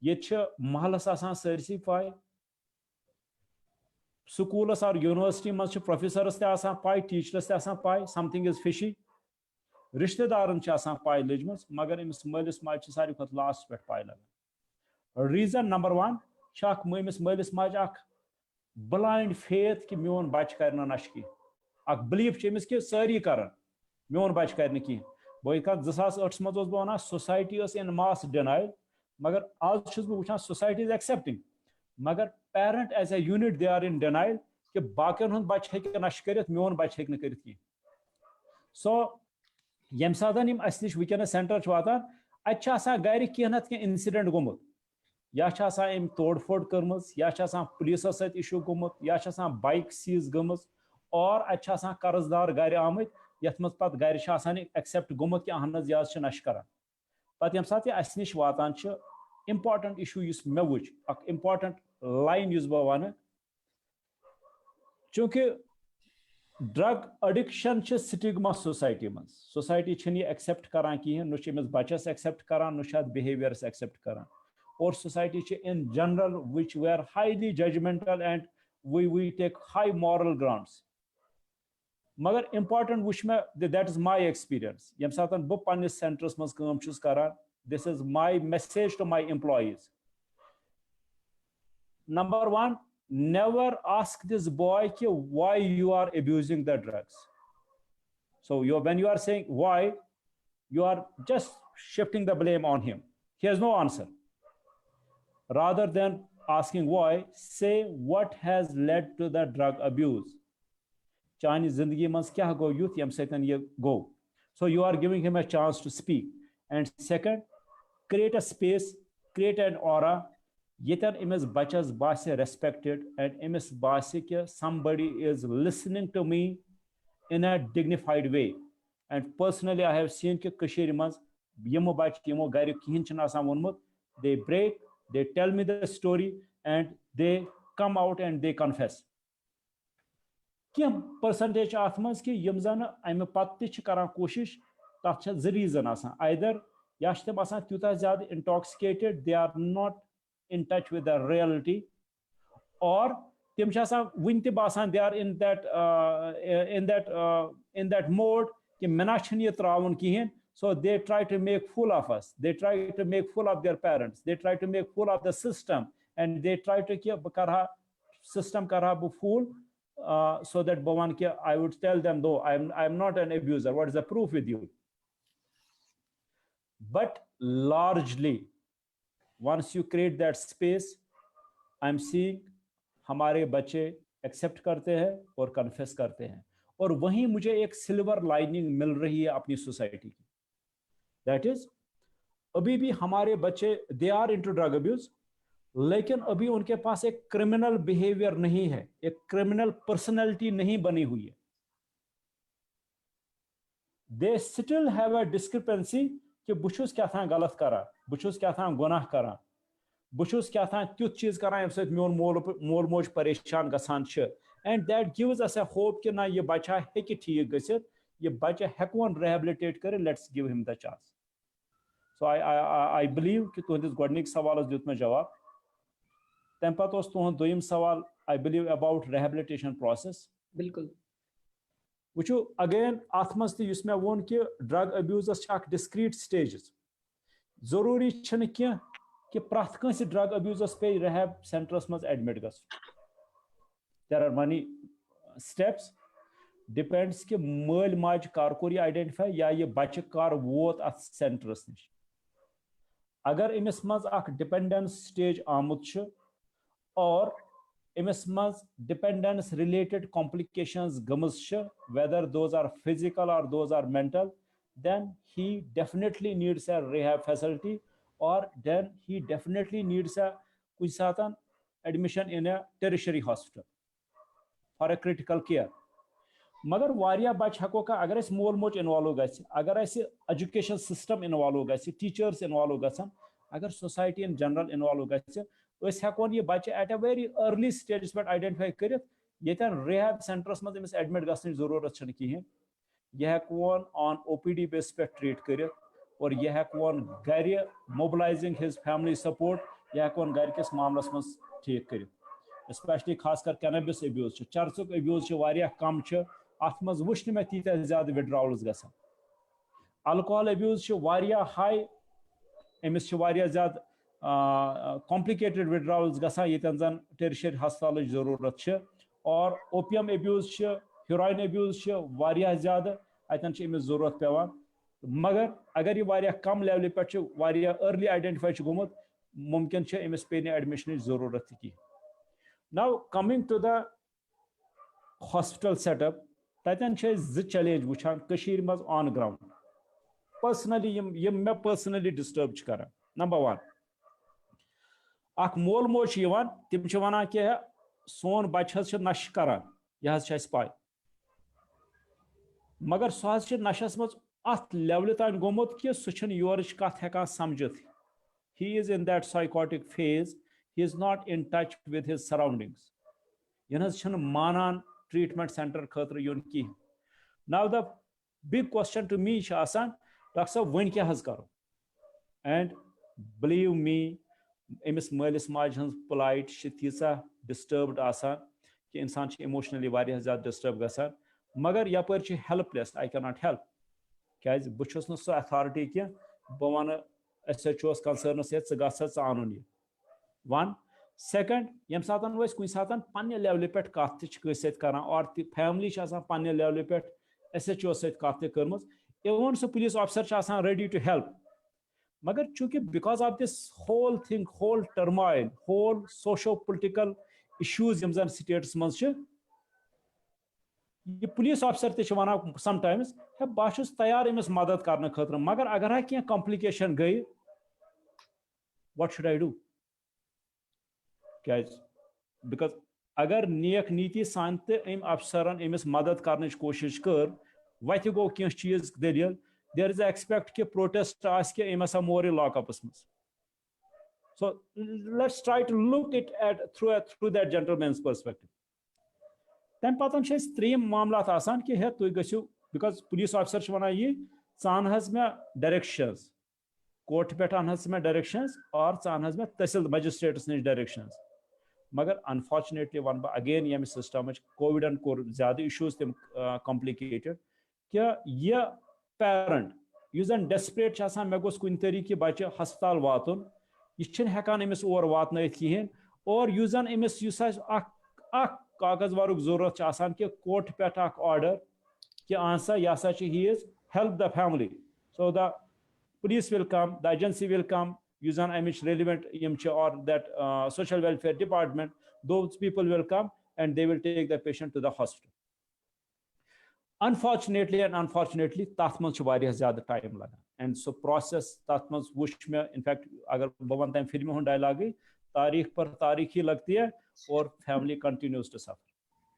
ये महलस आसान सरसी पाई स्कूलस और यूनिवर्सिटी मज प्रोफेसरस ते आसान पाई टीचरस ते आसान पाई समथिंग इज फिशी रिश्तेदारन आसान पाई लजम मगर अमिस मलिस माज सारे खुद लास्ट पे पाई लगान रीजन नंबर 1 ममिस मलिस माज ब्लाइंड फेथ कि मोन बच कर नश की बिलीफ अमिस कि सारी कर मोन बच कर कह बह 2008 मज बह सोसाइटी इन मास डिनाइल मगर आज बह सोसाइटी इज एक्सेप्टिंग मगर parent as a unit they are in denial कि बाकियन हुंद बच हे नश कर मोन बच हे कर सो यम सात अस नश वनस सेंटर वातान अत गर कह नत कह इंसिडेंट गोमुत या अम तोड़ फोड़ कर्म या पुलिस सत इशू गोमुत या बाइक सीज गम और अत कर्जदार गर आमत यथ मज पत गर एक्सेप्ट गोमुत कि अहन यह नश कर पे यम सात अस नश वातान इम्पॉर्टेंट इशू मे वुच अख इम्पॉर्टेंट लाइन बह वन चूंकि ड्रग एडिक्शन स्टिग्मा सोसाइटी मज सोसाइटी यह एक्सेप्ट करान कहें नुस बचस एक्सेप्ट करान नुश बिहेवियरस एक्सेप्ट करान और society in general which we are highly judgmental and we take high moral grounds मगर इम्पॉर्टेंट वुच मे दैट इज माई एक्सपीरियंस यम सात बह पन्निस सेंटरस मज काम करान this is my message to my employees number 1 never ask this boy why you are abusing the drugs. So when you are saying why, you are just shifting the blame on him. He has no answer. Rather than asking why, say what has led to the drug abuse. Chani zindagi mans kya go youth yam satan ye go. So you are giving him a chance to speak. And second, create a space, create an aura Yetan imis bachas base respected and imis base ke somebody is listening to me in a dignified way. And personally, I have seen ke kashir mans yemo bach yemo gari kihin chana asan wonmut, they break, they tell me the story and they come out and they confess. Kim percentage athmas ki yem zan aime patti ch karan koshish tat cha z reason asan either yashtem asan tuta zyada intoxicated, they are not in touch with the reality, or tim win te basan they are in that mode ki mena chhin ye trawun kihin, so they try to make fool of us, they try to make fool of their parents, they try to make fool of the system, and they try to keep karha system karha bu fool so that bawan ki I would tell them though I'm not an abuser, what is the proof with you? But largely once you create that space, I'm seeing हमारे बच्चे accept करते हैं और confess करते हैं और वहीं मुझे एक सिल्वर लाइनिंग मिल रही है अपनी सोसाइटी की, दैट इज अभी भी हमारे बच्चे they are into drug abuse लेकिन अभी उनके पास एक क्रिमिनल बिहेवियर नहीं है, एक क्रिमिनल पर्सनैलिटी नहीं बनी हुई है. They still have a discrepancy कि बुशुस क्या था गलत करा, बुशुस क्या था गुनाह करा, बुशुस क्या था त्युत चीज करा यम सत मोन मोल मोज परेशान गसान छ, and that gives us a hope कि ना ये बच्चा हेकि ठीक गसित, ये बच्चा हेकवन रिहेबिलिटेट करे, let's give him the chance. So I believe कि तुहंदिस गोडनिक सवालस दित मे जवाब. तम पत ओस तुहंद दोयम सवाल I believe about rehabilitation process. बिल्कुल वुचु अगेन अथ मज तुस मे वोन कि ड्रग अब्यूजस डिस्क्रीट स्टेजेस. जरूरी छन कि प्रथ कंस ड्रग अब्यूजस पे रिहैब सेंटरस मज एडमिट गस. There are many steps depends कि मल माज कर कोर आइडेंटिफाई या ये बच्चे कर वोत अत सेंटरस नश अगर अमिस मज अख डिपेंडेंस स्टेज आमुत और अमिस मज डिपेंडेंस रिलेटेड कॉम्प्लिकेशंस गमज whether those are physical or those are mental, then he definitely needs a rehab facility or then he definitely needs a कुछ सातन admission in a tertiary hospital for a critical care. मगर वारिया बच हको का अगर अस मोल मोच involve गस अगर अस education system involve गस teachers involve गसन अगर society in general involve Gus us Hakone ये बच्चे at a very early stage पे आइडेंटिफाई कर येतन रिहैब सेंटरस मज अमिस एडमिट गसन जरूरत छन कहीं यह हकोन ऑन ओपीडी बेस पे ट्रीट कर और यह हकोन घर मोबिलाइजिंग हिज फैमिली सपोर्ट यह हकोन घर किस मामलस मज ठीक कर स्पेशली खासकर कैनबिस अब्यूज चर्चुक अब्यूज कम अत मज वुच मे तीत ज्यादा withdrawals गसान alcohol abuse high Amish ज्यादा कॉम्प्लिकेटेड विड्रॉवल्स गसान यतन जन टर्शियरी हस्पताल जरूरत और ओपियम अब्यूज हेरोइन अब्यूज ज्यादा अतन अमिस जरूरत पेवान मगर अगर यह कम लेवल पे अर्ली आइडेंटिफाई गोमुत मुमकिन अमिस पे एडमिशन जरूरत की now coming to the hospital setup ततन चैलेंज वुचान मज ऑन ग्राउंड पर्सनली मे पर्सनली डिस्टर्ब कर नंबर वन अख मोल मोज तिम वन कि सोन बच्चे नश कर यह पाई मगर सह नशस मज अत लेवल तान गोमुत कि सह योर कथ हेकान समझित he is in that psychotic phase he is not in touch with his surroundings यह मानान ट्रीटमेंट सेंटर खतर युन की now the big question to me doctor साहब वन क्या करो and believe me अमिस मालिस माज हज plight तीसा disturbed आसान कि इंसान इमोशनली वारिया ज्यादा डिस्टर्ब गसान मगर यपर हेल्पलेस आई कैन नॉट हेल्प क्या बहुत सो अथॉरिटी कि बह वन SHO's कंसर्नस ग आनुन यह वन सेकंड यम सात कुछ सात पन्ने लेवल पे कत कर और फैमिली पन्ने लेवल पे SHO सत कर्म even so police officer ready to help मगर चूंकि because of this whole thing whole turmoil whole socio political issues यम जन स्टेट्स मज यह पुलिस ऑफिसर वन समटाइम्स है बह तैयार अमिस मदद करने खतर मगर अगर कह कॉम्प्लिकेशन गई व्हाट शुड आई डू क्या बिकॉज अगर नेक नीति सान तो अफसरन अमिस मदद करने कोशिश कर वत गो कह चीज दलील देर इज एक्सपेक्ट कि प्रोटेस्ट आसा मोर लॉकअपस मज so let's try to look it at through that gentleman's perspective तम पतन त्रीम मामला कि हे तुम गो बिकॉज पुलिस ऑफिसर वन यह ान मे डायरेक्शंस कोर्ट पे मे डायरेक्शंस और ान मे तहसील मजिस्ट्रेटस नश डायरेक्शंस मगर अनफॉर्चुनेटली वन बह अगेन यम सिस्टम कोविडन कोर ज्यादा इशूज तम कॉम्प्लिकेटेड कि यह पेरेंट यह जन डेस्परेट मे गोस कुन तरीके बच्चे हस्पताल वातुन यह हेकान अमिस और वातन कहें और यह जन अमिस कागज वर्क जरूरत कि कोर्ट पे ऑर्डर कि आसा यह he is help the family so the police will come, the agency will come, use an image relevant or that social welfare department, those people will come and they will take the patient to the hospital. Unfortunately, that much zyada time laga. And so process that much wush mein, in fact, agar baban time film mein dialogue तारीख पर तारीख ही लगती है और family continues to suffer.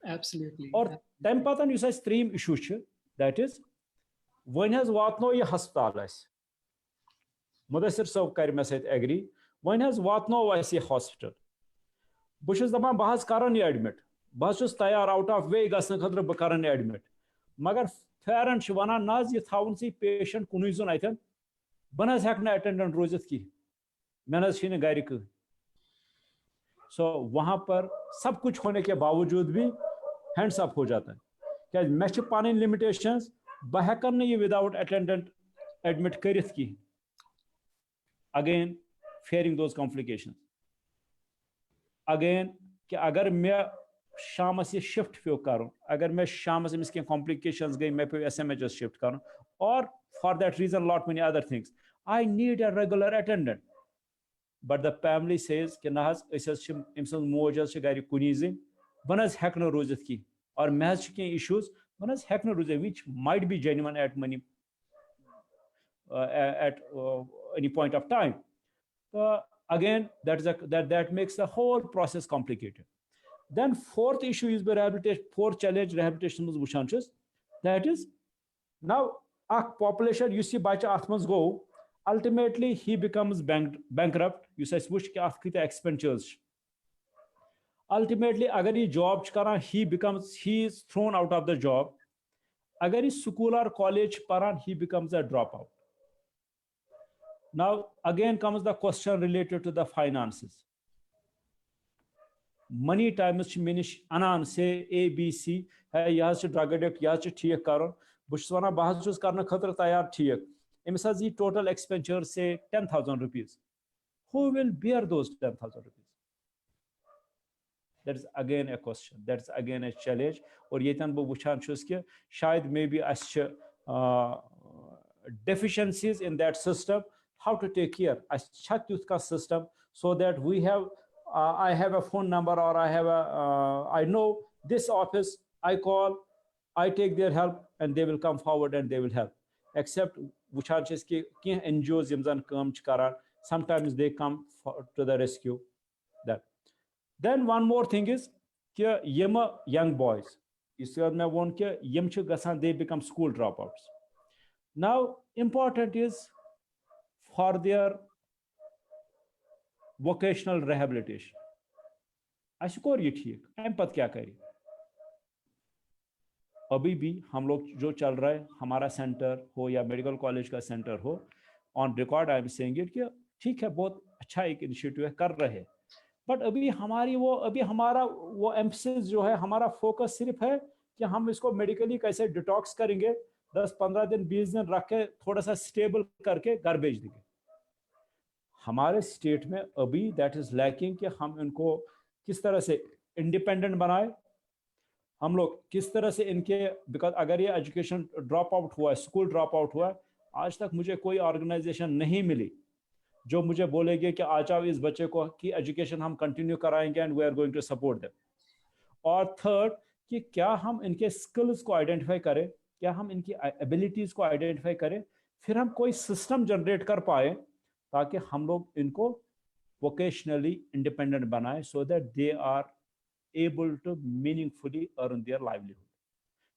Absolutely. और time patan yus as stream issue that is when has watno ye hospital as Mudassar सब कर मे सत एग्री वन वातनो यह हॉस्पिटल बहुत दपान बह कर एडमिट बह तैयार आउट ऑफ वे गसन खतर बह कर एडमिट मगर फेरेंट वन ना यह थवन सी पेशेंट कुन जुन अतन बह हेक अटेंडेंट रोजित कह मे गर कह सो वहाँ पर सब कुछ होने के बावजूद भी हैंड्स अप हो जाता है क्या मे पन लिमिटेशंस बह हेकन यह विदाउट अटेंडेंट एडमिट कर again fearing those complications again कि अगर मैं शामस ये शिफ्ट पे करूँ, अगर मैं शामस अमिस के कॉम्प्लिकेशंस गई मैं पे SMHS शिफ्ट करूँ, और for that reason lot many other things I need a regular attendant, but the family says कि ना मोज गर कुनी बन हेक रूजित की, और मे कह इशूज बन हेक रूजित which might be genuine at money at any point of time. Again, that makes the whole process complicated. Then fourth issue is rehabilitation, fourth challenge rehabilitation was wushan, that is now a population you see bacha athmans go, ultimately he becomes bankrupt, you say wush ke ath kita expenditures, ultimately agar he job kara he is thrown out of the job, agar he school or college paran he becomes a dropout. Now again comes the question related to the finances. Many times minish anan say ABC है यह drug addict यह ठीक करो Bush वना बाहर choose करना खतर तैयार ठीक इमसा जी total expenditure say 10,000 rupees, who will bear those 10,000 rupees? That is again a question, that's again a challenge. और ये तन वो वुचान चूज के शायद maybe अच्छे deficiencies in that system, how to take care a system so that we have I have a phone number, or I have I know this office, I call, I take their help, and they will come forward and they will help. Except NGOs sometimes they come to the rescue. That. Then one more thing is young boys, they become school dropouts. Now important is for their vocational rehabilitation. अशकोर ये ठीक, हम पत क्या करें? अभी भी हम लोग जो चल रहा है, हमारा सेंटर हो या मेडिकल कॉलेज का सेंटर हो, on record I am saying it कि ठीक है, बहुत अच्छा एक इनिशिएटिव है, कर रहे हैं, बट अभी हमारा वो एम्फसिस जो है, हमारा फोकस सिर्फ है कि हम इसको मेडिकली कैसे डिटॉक्स करेंगे, 10-15 दिन 20 दिन रख के थोड़ा सा स्टेबल करके घर भेज देंगे. हमारे स्टेट में अभी दैट इज लैकिंग कि हम इनको किस तरह से इंडिपेंडेंट बनाए, हम लोग किस तरह से इनके, बिकॉज अगर ये एजुकेशन ड्रॉप आउट हुआ है, स्कूल ड्रॉप आउट हुआ है, आज तक मुझे कोई ऑर्गेनाइजेशन नहीं मिली जो मुझे बोलेगी कि आ जाओ इस बच्चे को की एजुकेशन हम कंटिन्यू कराएंगे and we are going to support them. और थर्ड कि क्या हम इनके स्किल्स को आइडेंटिफाई करें, क्या हम इनकी एबिलिटीज को आइडेंटिफाई करें, फिर हम कोई सिस्टम जनरेट कर पाए ताकि हम लोग इनको वोकेशनली इंडिपेंडेंट बनाए, so that they are able to meaningfully earn their livelihood.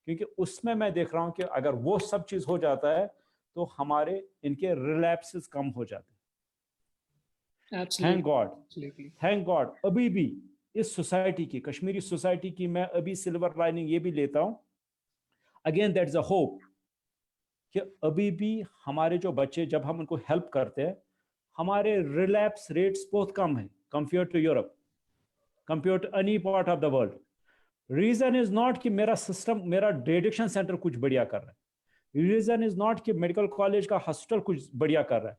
क्योंकि उसमें मैं देख रहा हूं कि अगर वो सब चीज हो जाता है तो हमारे इनके रिलैप्सेस कम हो जाते हैं. थैंक गॉड अभी भी इस सोसाइटी की, कश्मीरी सोसाइटी की, मैं अभी सिल्वर लाइनिंग ये भी लेता हूं, अगेन दैट्स अ होप, कि अभी भी हमारे जो बच्चे, जब हम उनको हेल्प करते हैं, हमारे रिलैप्स रेट्स बहुत कम है compare to Europe, compare to any part of the world. Reason is not कि मेरा सिस्टम, मेरा डिएडिक्शन सेंटर कुछ बढ़िया कर रहा है, रीजन इज नॉट कि मेडिकल कॉलेज का हॉस्पिटल कुछ बढ़िया कर रहा है,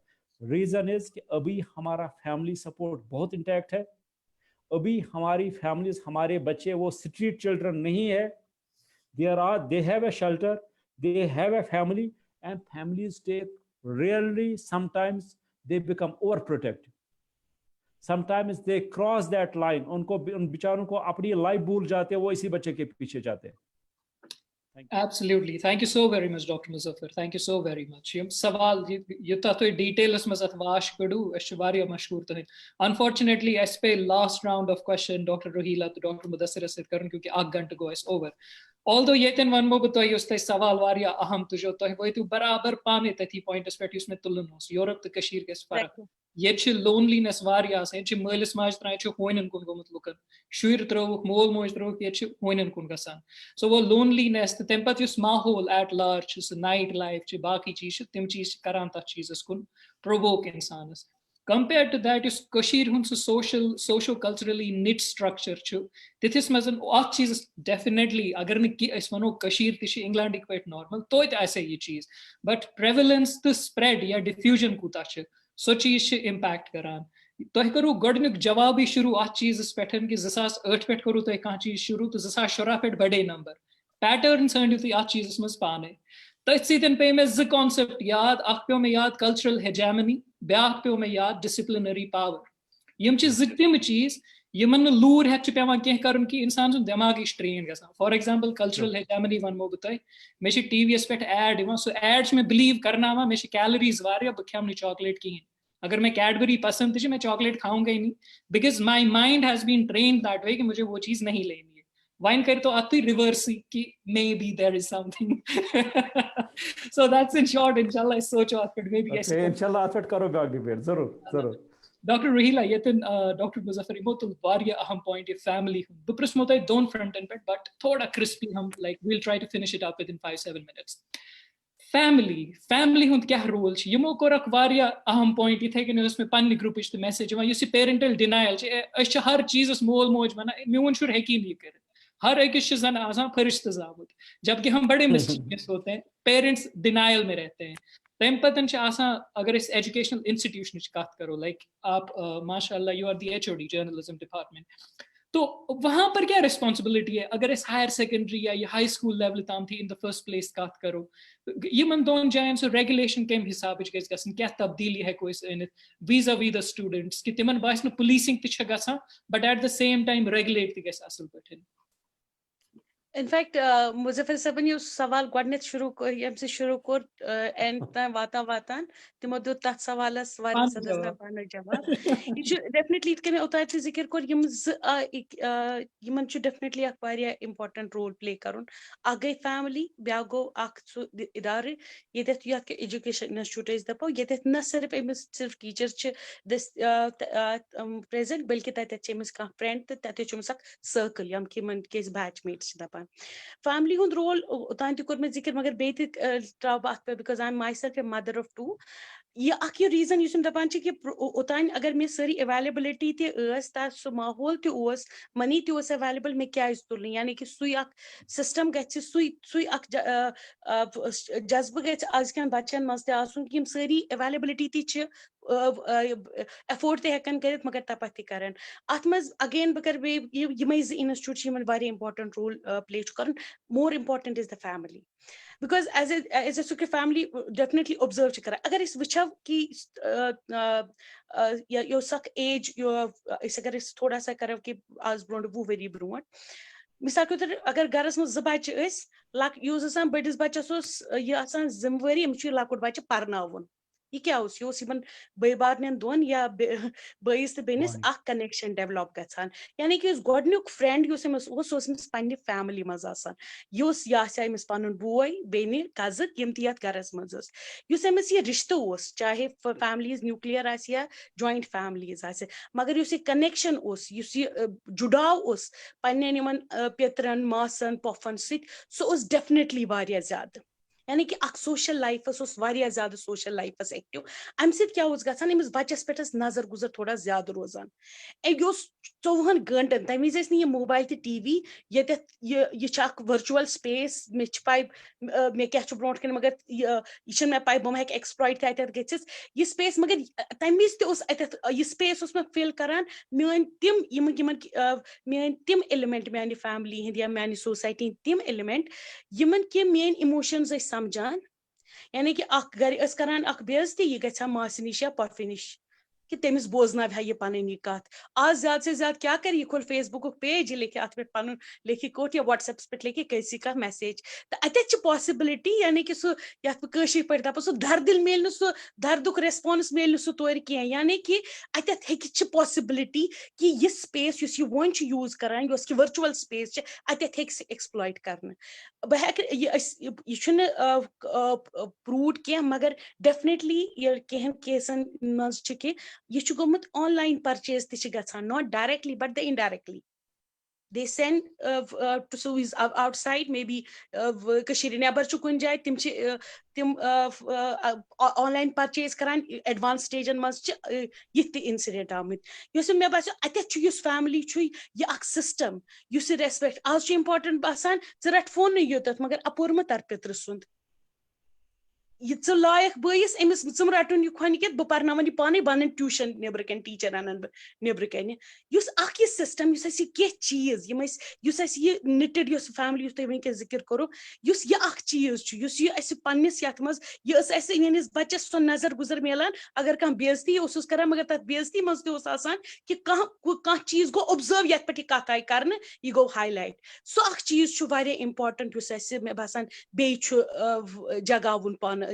रीजन इज कि अभी हमारा फैमिली सपोर्ट बहुत इंटैक्ट है, अभी हमारी फैमिलीज, हमारे बच्चे वो स्ट्रीट चिल्ड्रन नहीं है, they have a shelter, they have a family, and families take rarely, sometimes they become overprotective, sometimes they cross that line, उन बेचारों को अपनी लाइफ भूल जाते हैं, वो इसी बच्चे के पीछे जाते हैं. Absolutely. Thank you so very much, Dr. Muzaffar. Thank you so very much. Yum sawal yutta to details mas atwash kadu ashwariya mashhur to. Unfortunately, as pe last round of question Dr. Rohila to Dr. Mudassir asir karan kyunki 8 घंटे go is over. Although yeten one mo to yustai sawal wariya aham to jo to wo tu barabar pane tati point as pet usme tulnos Europe to Kashmir ke farak. Yet loneliness varias, yet mölis maj trai chu hoinen kun gomut lukan. Shur trok mol moj trok yet hoinen kun gasan. So wo loneliness the tempat yus mahol at large, is night life, ch baki cheez tim cheez karanta cheezes kun provoke insanas. Compared to that is Kashmir hun's social culturally knit structure chu. This is mazan all cheezes definitely agar ne is mano Kashmir tishi England quite normal to it aise ye cheez. But prevalence the spread ya diffusion kuta ch. So चीज impact करान तुह करू गोडनुक जवाब शुरू अत चीज़ पे कि 2008 पे करू तुह कह चीज शुरू तो 2017 पे बड़े नंबर पैटर्न सँडियो तुह अत चीज़ मज पाने तथ सतन पे मे 2 कॉन्सेप्ट याद अख पे मे याद कल्चरल हेजेमनी ब्या पे मे याद डिसिप्लिनरी पावर यम 2 तिम चीज यमन लूर हेक पेवान कह कर कि इंसान सुन दिमाग स्ट्रेन गसान फॉर एग्जांपल कल्चरल हेजेमनी वनमो बह मे टीवीएस पे एड सो एड मे बिलीव करना मे कैलोरीज वारिया बह खेम चॉकलेट कहें अगर मैं कैडबरी पसंद थी मैं चॉकलेट खाऊंगा ही नहीं because my mind has been trained that way कि मुझे वो चीज नहीं लेनी है वाइन कर तो अति रिवर्स कि maybe there is something so that's in short इंशाल्लाह इस सोचो आप मे बी ओके इंशाल्लाह आप करो बैक डिबेट जरूर डॉक्टर रहीला यतन डॉक्टर मुजफ्फर इमो तो वारिया अहम पॉइंट ये फैमिली बह प्रस्मो तह दोन फ्रंटन पे बट थोड़ा crispy hmm like will try to finish it up within 5-7 minutes family हुंद क्या रोल यमो कोर अहम पॉइंट इथे कि मे पन्ने ग्रुप मैसेज पेरेंटल डिनायल हर चीज मोल मोज वन मोन शुर हेकी नहीं कर हर अकिस जन आसान फरिश्त जामुत जबकि हम बड़े मिस्टीनियस होते हैं पेरेंट्स डिनायल में रहते हैं तम पतन अगर एजुकेशनल इंस्टीट्यूशन कत करो लाइक आप माशाल्लाह you are the HOD journalism department तो वहां पर क्या रिस्पॉन्सिबिलिटी है अगर इस हायर सेकेंडरी या हाई स्कूल लेवल ताम थी इन द फर्स्ट प्लेस कत करो यमन दोन जायन सो रेगुलेशन कम हिसाब क्या तब्दीली हेको वीजा वी द स्टूडेंट्स कि तिमन बास पुलिसिंग ग but at the same time regulate त असल पे इनफैक्ट मुजफ्फर सबन यो सवाल गोडनेथ शुरू कोर एंड तम वातान तिमो दो तथ सवालस वारिया सदस्यता पान जवाब ये डेफिनेटली इतके ओता जिक्र कोर यम यमन डेफिनेटली अख वारिया इंपॉर्टेंट रोल प्ले करुन अ गई फैमिली ब्या गो अख इदारे ये के एजुकेशन इंस्टीट्यूट इज दपो ये न सिर्फ टीचर दिस प्रेजेंट बल्कि तमिस कह फ्रेंड तमिस सर्कल यम कि केस बैचमेट्स दपान फैमिली हुंद रोल उतान तुर मे जिक्र मगर बे त्राव अत पे because I am my self a mother of 2 ये अख रीजन युस दपान कि उतान अगर मे सारी अवेलेबिलिटी सह माहौल तस मनी तस अवेलेबल मे क्या तुल यानी कि सुई अख सिस्टम सुई अख जज्बह गज अजकन बच्चन मज कि सारी अवेलेबिलिटी एफोर्ड हेकन कर मगर तपत कर अत मज अगेन बह कर यमे इंस्टीट्यूट इंपॉर्टेंट रोल प्ले कर more important is the family because as a family definitely observe कर अगर इस वुचो कि यो सक एज यो अगर थोड़ा सा करो कि आज ब्रो 20 वरी ब्रो मिसाल के तौर अगर गरस में 2 बच्चे यूस बड़िस बच्चस यह जिम्मेवारी लकुट बच्चे पर्न ये क्या बई बारन दोन या बईस तो बेनिस कनेक्शन डेवलप गसान यानी कि गोडनुक फ्रेंड पे फैमिली मज यह पन बोय बेन कजन यम तथ गरस मज यह रिश्तों चाहे फैमिलीज न्यूक्लियर या जॉइंट फैमिलीज मगर कनेक्शन जुड़ाव पन्न पेतरन मासन पोफन सह डेफिनेटली वारिया ज्यादा यानी कि अख सोशल लाइफस ज्यादा सोशल लाइफस एक्टिव अम क्या गसान अमिस बच्चस पे नजर गुजर थोड़ा ज्यादा रोजान 24 घंटन तम विज ये मोबाइल तो टीवी ये वर्चुअल स्पेस मे पाई मे क्या ब्रो कन मगर यह मे पाई बह हेक एक्सप्लॉइट गथिस यह स्पेस मगर तम विज यह स्पेस मे फिल करान मेन तिम एलिमेंट मानी फैमिली हिंद या मानी सोसाइटी तिम एलिमेंट यमन कि मेन इमोशंस समझान यानी कि घर करान बेइज्जती यह गया मास निश या पफि निश कि तमिस बोजन यह पन कत आज ज्यादा से ज्यादा क्या कर खोल फेसबुक पेज लिखे अत पे पन लिखि कोट या व्हाट्सएप पे लिखि कैसी कह मैसेज तो अत पॉसिबिलिटी यानी कि सह ये पे दप सह दर्दिल मेल सह दर्दुक रेस्पॉन्स मेल सह तौर कह यानी कि अत पॉसिबिलिटी कि यह स्पेस यह वन यूज करान कि वर्चुअल स्पेस अत एक्सप्लॉइट कर बह यह प्रूव कह मगर डेफिनेटली कह केसन मज कि यह गोमुत ऑनलाइन परचेज ग not directly but the indirectly they send to so is outside maybe kashir neber chu kun jay tim online purchase karan advanced stage and must yit incident amit yus me bas ate chu yus family chu ye ak system yus respect as chu important basan zerat phone ne yotat magar apur ma tarpet rusund च लायक बयस Amish zum रटुन यह खन बह पर्न यह पाने बन tuition नबर कन टीचर अन बह नबर कन यह सिस्टम कह चीज यह निटेड फैमिली तुम जिक्र करो यह चीज यह पन्निस यथ मज यह बच्चस सो नजर गुजर मिलान अगर कह बेजती कर मगर तथ बेजती मज कि कह चीज गो ऑब्जर्व ये पे कथ आई कर यह गो हाईलाइट सो चीज इंपॉर्टेंट मे बसान बे जगावन पान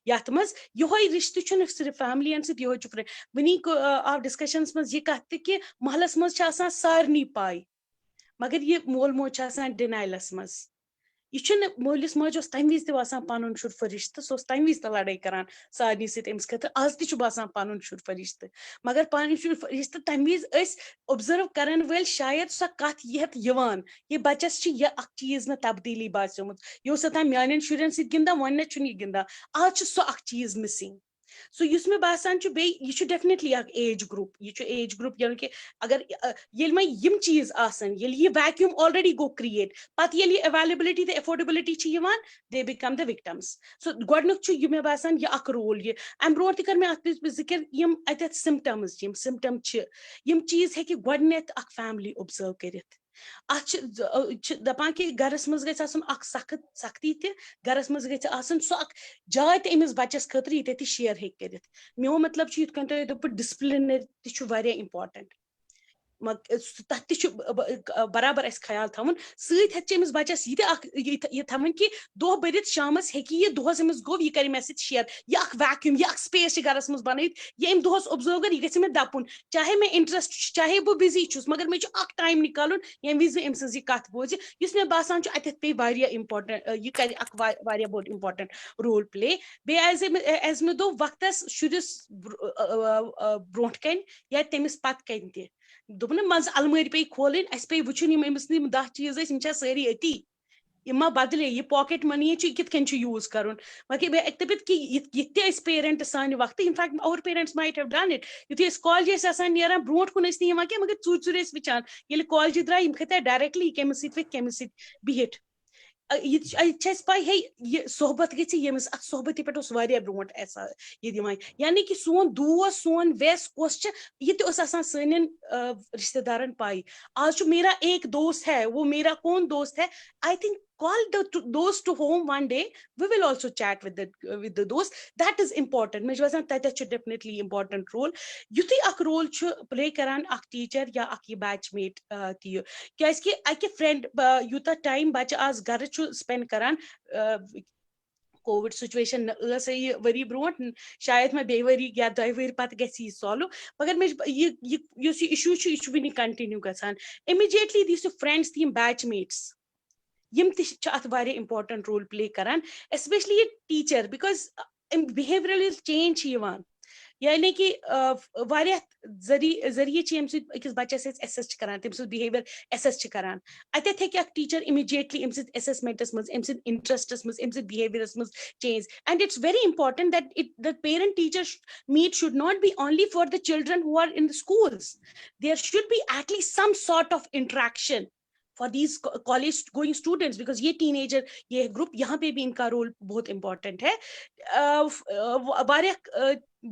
यथ मज यह रिश्ते सिर्फ फैमिली सह वनी आव डिस्कशन मज यह कथ कि महलस मज सारनी पाई मगर यह मोल मोज डिनाइलस मज यह मोलिस माज तम वज पन शुर फरिश्त सह तम वज लड़ाई करान सारनी समिस खतर आज तसान पन शुर फरिश्त मगर पन शुर फरिश्त तम वज ऑब्जर्व करन वल शायद सो कथ यह बच्चस यह चीज मे तब्दीली बास्योमुत यह सो तम मान शुरन सत गिंदान वन यह गिंदान आज सो चीज मिसिंग सो युस मे बासान यह definitely age group age group यानी कि अगर ये यम चीज आसन ये वैक्यूम ऑलरेडी गो क्रिएट पत ये अवेलेबिलिटी तो affordability they become the victims so गोडनुक मे बासान यह रोल ये अम ब्रो कर मे जिक्र यम अत सिम्टम्स सिम्टम यम चीज हे गोडनेथ फैमिली ऑब्जर्व कर दपान कि गरस मज गख सख्ती गरस मज गो जाय अमिस बच्चस खतर ये शेयर हे कर मो मतलब ये डिसिप्लिनरी तह इंपॉर्टेंट तथ बराबर ख्याल थवन समिस बच्चस यह थवन कि दह बरित शामस हे दोहस अमिस गो यह कर मे शेयर यह वैक्यूम यह स्पेस गरस मज बन यह दोहस ऑब्जर्व कर यह मे दपुन चाहे मे इंटरेस्ट चाहे बह बिजी मगर मे टाइम निकाल ये वज अम सज कथ बोज मे बासान अत पे इंपॉर्टेंट यह कर board important role play way as may दो वक्तस शुरिस ब्रोट कन या तमिस पत कन त दोपन मज अलमारी पे खोल पे वुन अमिस 10 चीज सारी अती यह बदले यह पॉकेट मनी कित यूज कर दपित कि ये पेरेंट सान वक्त in fact our parents might have done it युथि कॉलेज नीरान ब्रोट कुन क्या मगर चूर वचान ये कॉलेज द्राय खत डायरेक्टली कमिस कमिस बिहित पाई हे यह सोहबत गमिस सोहबती पे ब्रोट यह यानी कि सोन दोस्त सोन वेस कस यह सन रिश्तेदारन पाई आज मेरा एक दोस्त है वो मेरा कौन दोस्त है I think call those to home one day we will also chat with the dost that is important me basan that definitely important role yuthi ak role play karan ak teacher ya ak batchmate ti kyas ki ak friend yuta time bacha az gar spend karan Covid situation worry brought शायद मैं बे worry या 2 worry पत गसी solve मगर मे यह issue यह one continue गसान immediately दीस friends theme batchmates यम अत important role play करान especially ये टीचर बिकॉज बिहेवियरल चेंज यानी कि जरिए अकिस बच्चस असेस करान तम बिहेवियर असेस करान अत हे टीचर इमीडिएटली अम असेसमेंटस मज अम इंटरेस्टस मज अम बिहेवियरस मज change and it's very important that the parent teacher meet should not be only for the children who are in the schools there should be at least some sort of interaction for these college going students because ये teenager ये group यहाँ पे भी इनका role बहुत important है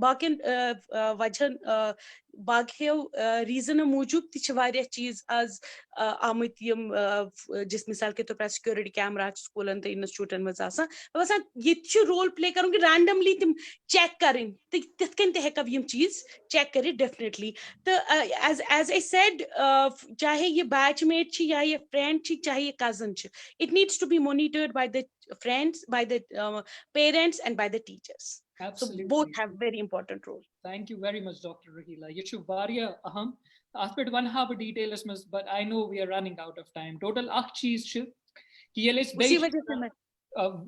बाकिन वजहन बाकियों रीजन मूजूब तह चीज आज आमत जिस मिसाल के तौर पर सिक्योरिटी कैमरा स्कूलन तो इंस्टीट्यूटन मसान ये रोल प्ले कर रैंडमली तम चेक करें तिथ हेकव चीज चेक कर डेफिनेटली तो एज ए सेड चाहे ये बैचमेट या ये फ्रेंड चाहे ये cousin it needs to be monitored by the friends by the parents and by the teachers. Absolutely. So both have very important role. Thank you very much, Dr. Rahila. You should varia aham. Aspect one half a detail is but I know we are running out of time. Total ach cheese chu ki ye is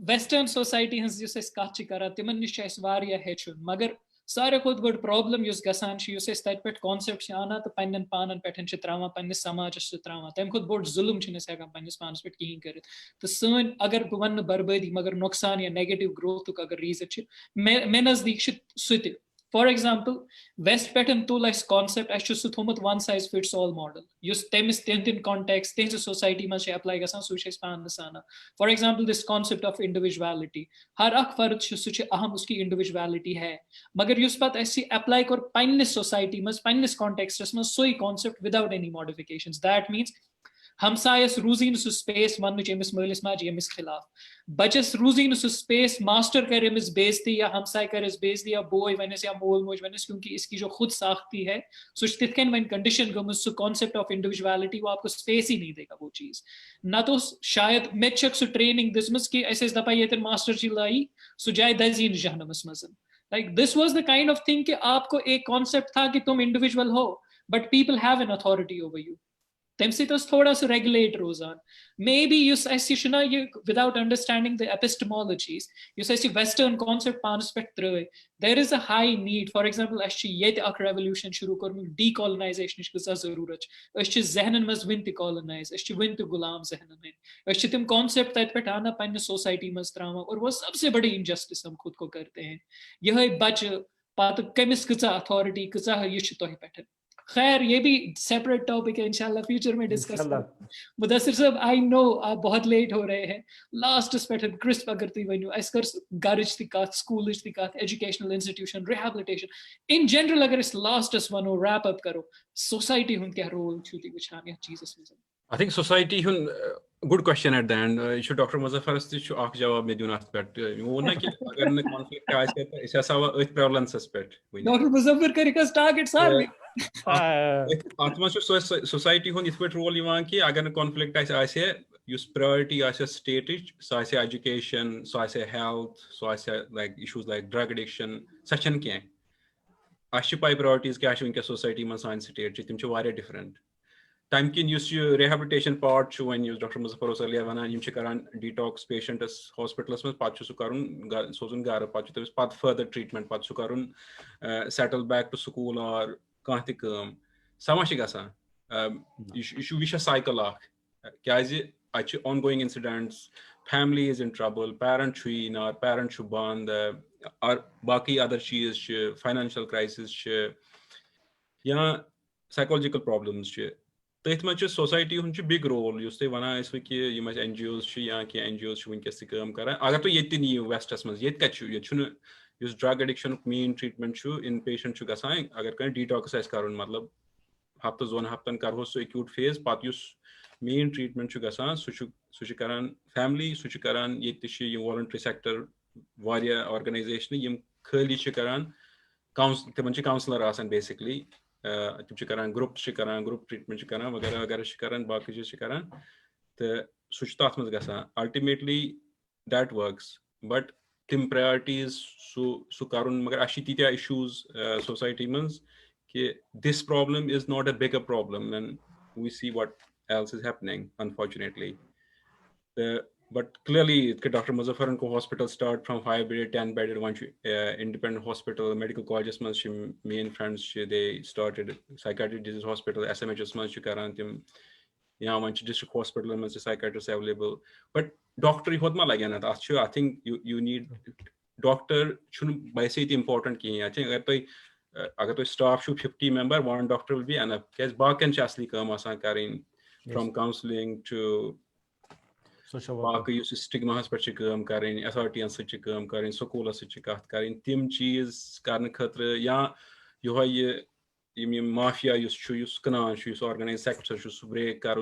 Western society has just kachi kara timan nish is varia hechun magar सारे खुद बड़ problem use गसान use तत पे concept आना तो पन्न पानन पे त्रावान पन्निस समाजस त्रावान तम खुद बोड़ जुल्म हेकान पन्निस पानस पे कहीं कर तो सन अगर बह वन बर्बादी मगर नुकसान या नेगेटिव ग्रोथ अगर रीजन मे नजदीक सह For example, West pattern tool as concept as to thomut one size fits all model. Use temis in context, things society must apply gasan suches pan. For example, this concept of individuality. Har ak fard such aham uski individuality hai. Magar use pat aisi apply kor pineless society must pineless context must soi concept without any modifications. That means हमसायस रूजीन सु space one जेमिस मलिस मा जेमिस खिलाफ बचस रूजीन सु space master करे miss बेइज्जती या हमसाय करे बेइज्जती या बॉय वनस या मोल मोज वनस क्योंकि इसकी जो खुद साख्ती है सुच तिथकन व्हेन कंडीशन गमस सु कांसेप्ट ऑफ इंडिविजुअलिटी वो आपको स्पेस ही नहीं देगा वो चीज ना तो शायद मेचक सु ट्रेनिंग दिसमस की ऐसे दफा ये मास्टर चिल्लाई सु जाय दजीन जहनमस मजन like this was the kind of thing कि आपको एक कांसेप्ट था कि तुम इंडिविजुअल हो but people have an authority over you तम थोड़ा सा रेगुलेट रोजान may be without understanding the epistemologies western concept पानस पे त्रे there is a high need for example ये revolution शुरू कर decolonization की जरूरत जहनन मज वन colonize वन गुलाम जहनन में तम concept तत पे आना पन्ने सोसाइटी मज त्रावा और वो सबसे बड़ी injustice हम खुद को करते हैं यह बच पात कमिस कचा अथॉरिटी कचा ये तोह पे खैर ये भी सेपरेट टॉपिक है इंशाल्लाह फ्यूचर में डिस्कस करेंगे मुदस्सिर साहब आई नो आप बहुत लेट हो रहे हैं लास्ट पे क्रिस्प अगर तुम वनो अस कर गरच तक स्कूल तक educational institution rehabilitation in general अगर लास्टस वनो रैप अप करो सोसाइटी हुन क्या रोल छुती वुचान या चीजस में I think society hun good question at the end should Dr. Muzaffar stu ak jawab me dun aspect wo na ki agar ne conflict aise ta isa sawa earth prevalence aspect Dr. Muzaffar karikas targets are atma society hun ispet role iwan ki agar ne conflict aise use priority aise state so aise education so aise health so aise like issues like drug addiction such an kya ashi priorities kya ashi unke society man science state tim chu ware different time kin use rehabilitation part when use Dr. Muzaffar earlier wana yim chikaran detox patient as hospitals mein pachu sukarun sozun gar pachu tevis path further treatment pachu sukarun settle back to school or kahti kam samashi gasa issue visha cycle ak kyazi achi ongoing incidents family is in trouble parent chuin or parent shuban or baki other cheese financial crisis ya psychological problems तथ मे society हूँ big role तुम one कि NGOs या क्या NGOs वनकस कर अगर तुम ये नीव वेस्टस मज ये ड्रग एडिक्शन मेन ट्रीटमेंट इन पेशेंट गसान अगर कह डिटॉक्स कर मतलब हफ्त जोन हफ्तन करो सो एक्यूट फेज पे मेन ट्रीटमेंट गसान सह करान फैमिली सह करान ये वॉलंटरी सेक्टर वारिया ऑर्गेनाइजेशन खाली करान तिमन काउंसलर आसान बेसिकली तुम करान ग्रुप ट्रीटमेंट करान वगैरह वगैरह करान बाकी चीज करान तो सह तथ मज गसान अल्टीमेटली दैट वर्क्स बट तिम प्रायोरिटीज सह कर मगर अ तीत्या इशूज सोसाइटी मज कि this problem is not a bigger problem and we see what else is happening unfortunately but clearly Dr. Muzaffar ko hospital start from 5-bedded 10-bedded one independent hospital medical colleges mas main friends they started psychiatric disease hospital SMHs mas karan tim ya one district hospital mas psychiatrists available but doctor hot ma lagya na I think you need doctor chun baise it important ki I think agar to staff shu 50 member one doctor will be enough case bakan chasli kam asan karin from counseling to बाकी stigma पे काम करें अथॉरिटियन सह करें school सह करें तम चीज कर खतर या माफिया कनान ऑर्गेनाइज सेक्टर सह ब्रेक कर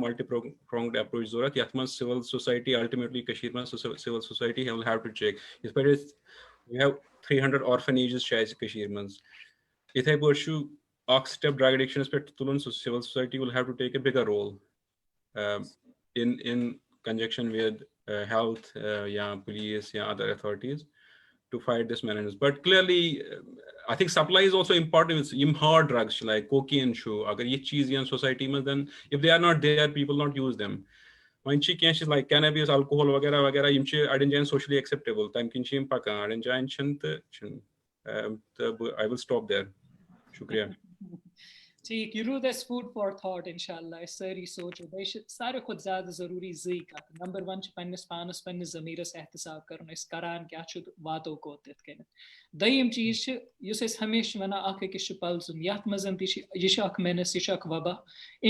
मल्टी प्रोंग्ड अप्रोच जरूरत ये मज civil society ultimately civil society will have to check इस पे वी हैव 300 ऑर्फनेजेस मज इथे पे स्टेप ड्रग एडिक्शन पे तुलन civil society will have to take a bigger role in conjunction with health yeah police yeah other authorities to fight this menace but clearly I think supply is also important with hard drugs like cocaine agar ye cheez in society mein then if they are not there people not use them when she can like cannabis alcohol wagera wagera yim chi adin socially acceptable time kin chim paka adin chant I will stop there shukriya ठीक, you do this food for thought inshallah. इस सारी सोच बेश सारे खुद ज़्यादा ज़रूरी ज़ी का नंबर 1 च पन्नस पानस पन्नस ज़मीरस एहतसाब करन इस करान क्या छु वातो को तित केन दयम चीज छ युस इस हमेशा वना आके किश पल्सुन यात मजन ति ये छ अक मेनस ये छ अक वबा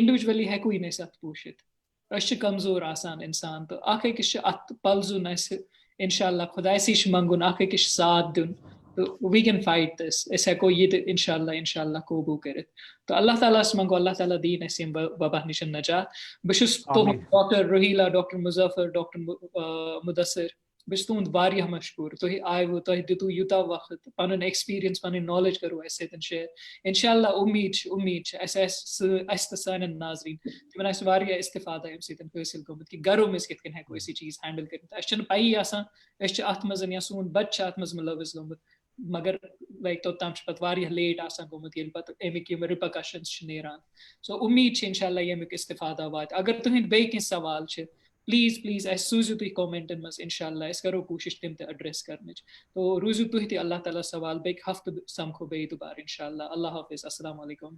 इंडिविजुअली है कोई नहीं सत पूछित अश कमजोर आसान इंसान तो आके किश अत पल्सुन अस इंशाल्लाह खुदा से मंगुन आके किश साथ दुन we can fight this. Is heko yid inshallah kobu keret. To Allah Ta'ala mango Allah Ta'ala deen esim baba nishan najat. Bishus to Dr. Rohila, Dr. Muzaffar, Dr. Mudassir. Bistund variya mashkur. To hi aivu to hi ditu yuta waqt. Panan experience, panan knowledge karo aise then share. Inshallah umeed as the san and nazreen. When I variya istifada em sit and hasil gomit ki garo mis kit ken heko isi cheez handle keret. Ashan pai asan asche atmazan yasun bachcha atmaz malavis gomit. मगर like तो तम पत वारिया late आसान गोमत ये पत एमिक ये repercussions छनेरान सो उम्मीद छ इंशाल्लाह ये में इस्तेफादा वात अगर तुहिन बे के सवाल छ प्लीज एस सूजु तुई कमेंटन मस इंशाल्लाह इस करो कोशिश तिम ते एड्रेस करने तो रुजु तुहि ते अल्लाह ताला सवाल बे हफ्ते समखो बे दोबारा इंशाल्लाह अल्लाह हाफिज अस्सलाम वालेकुम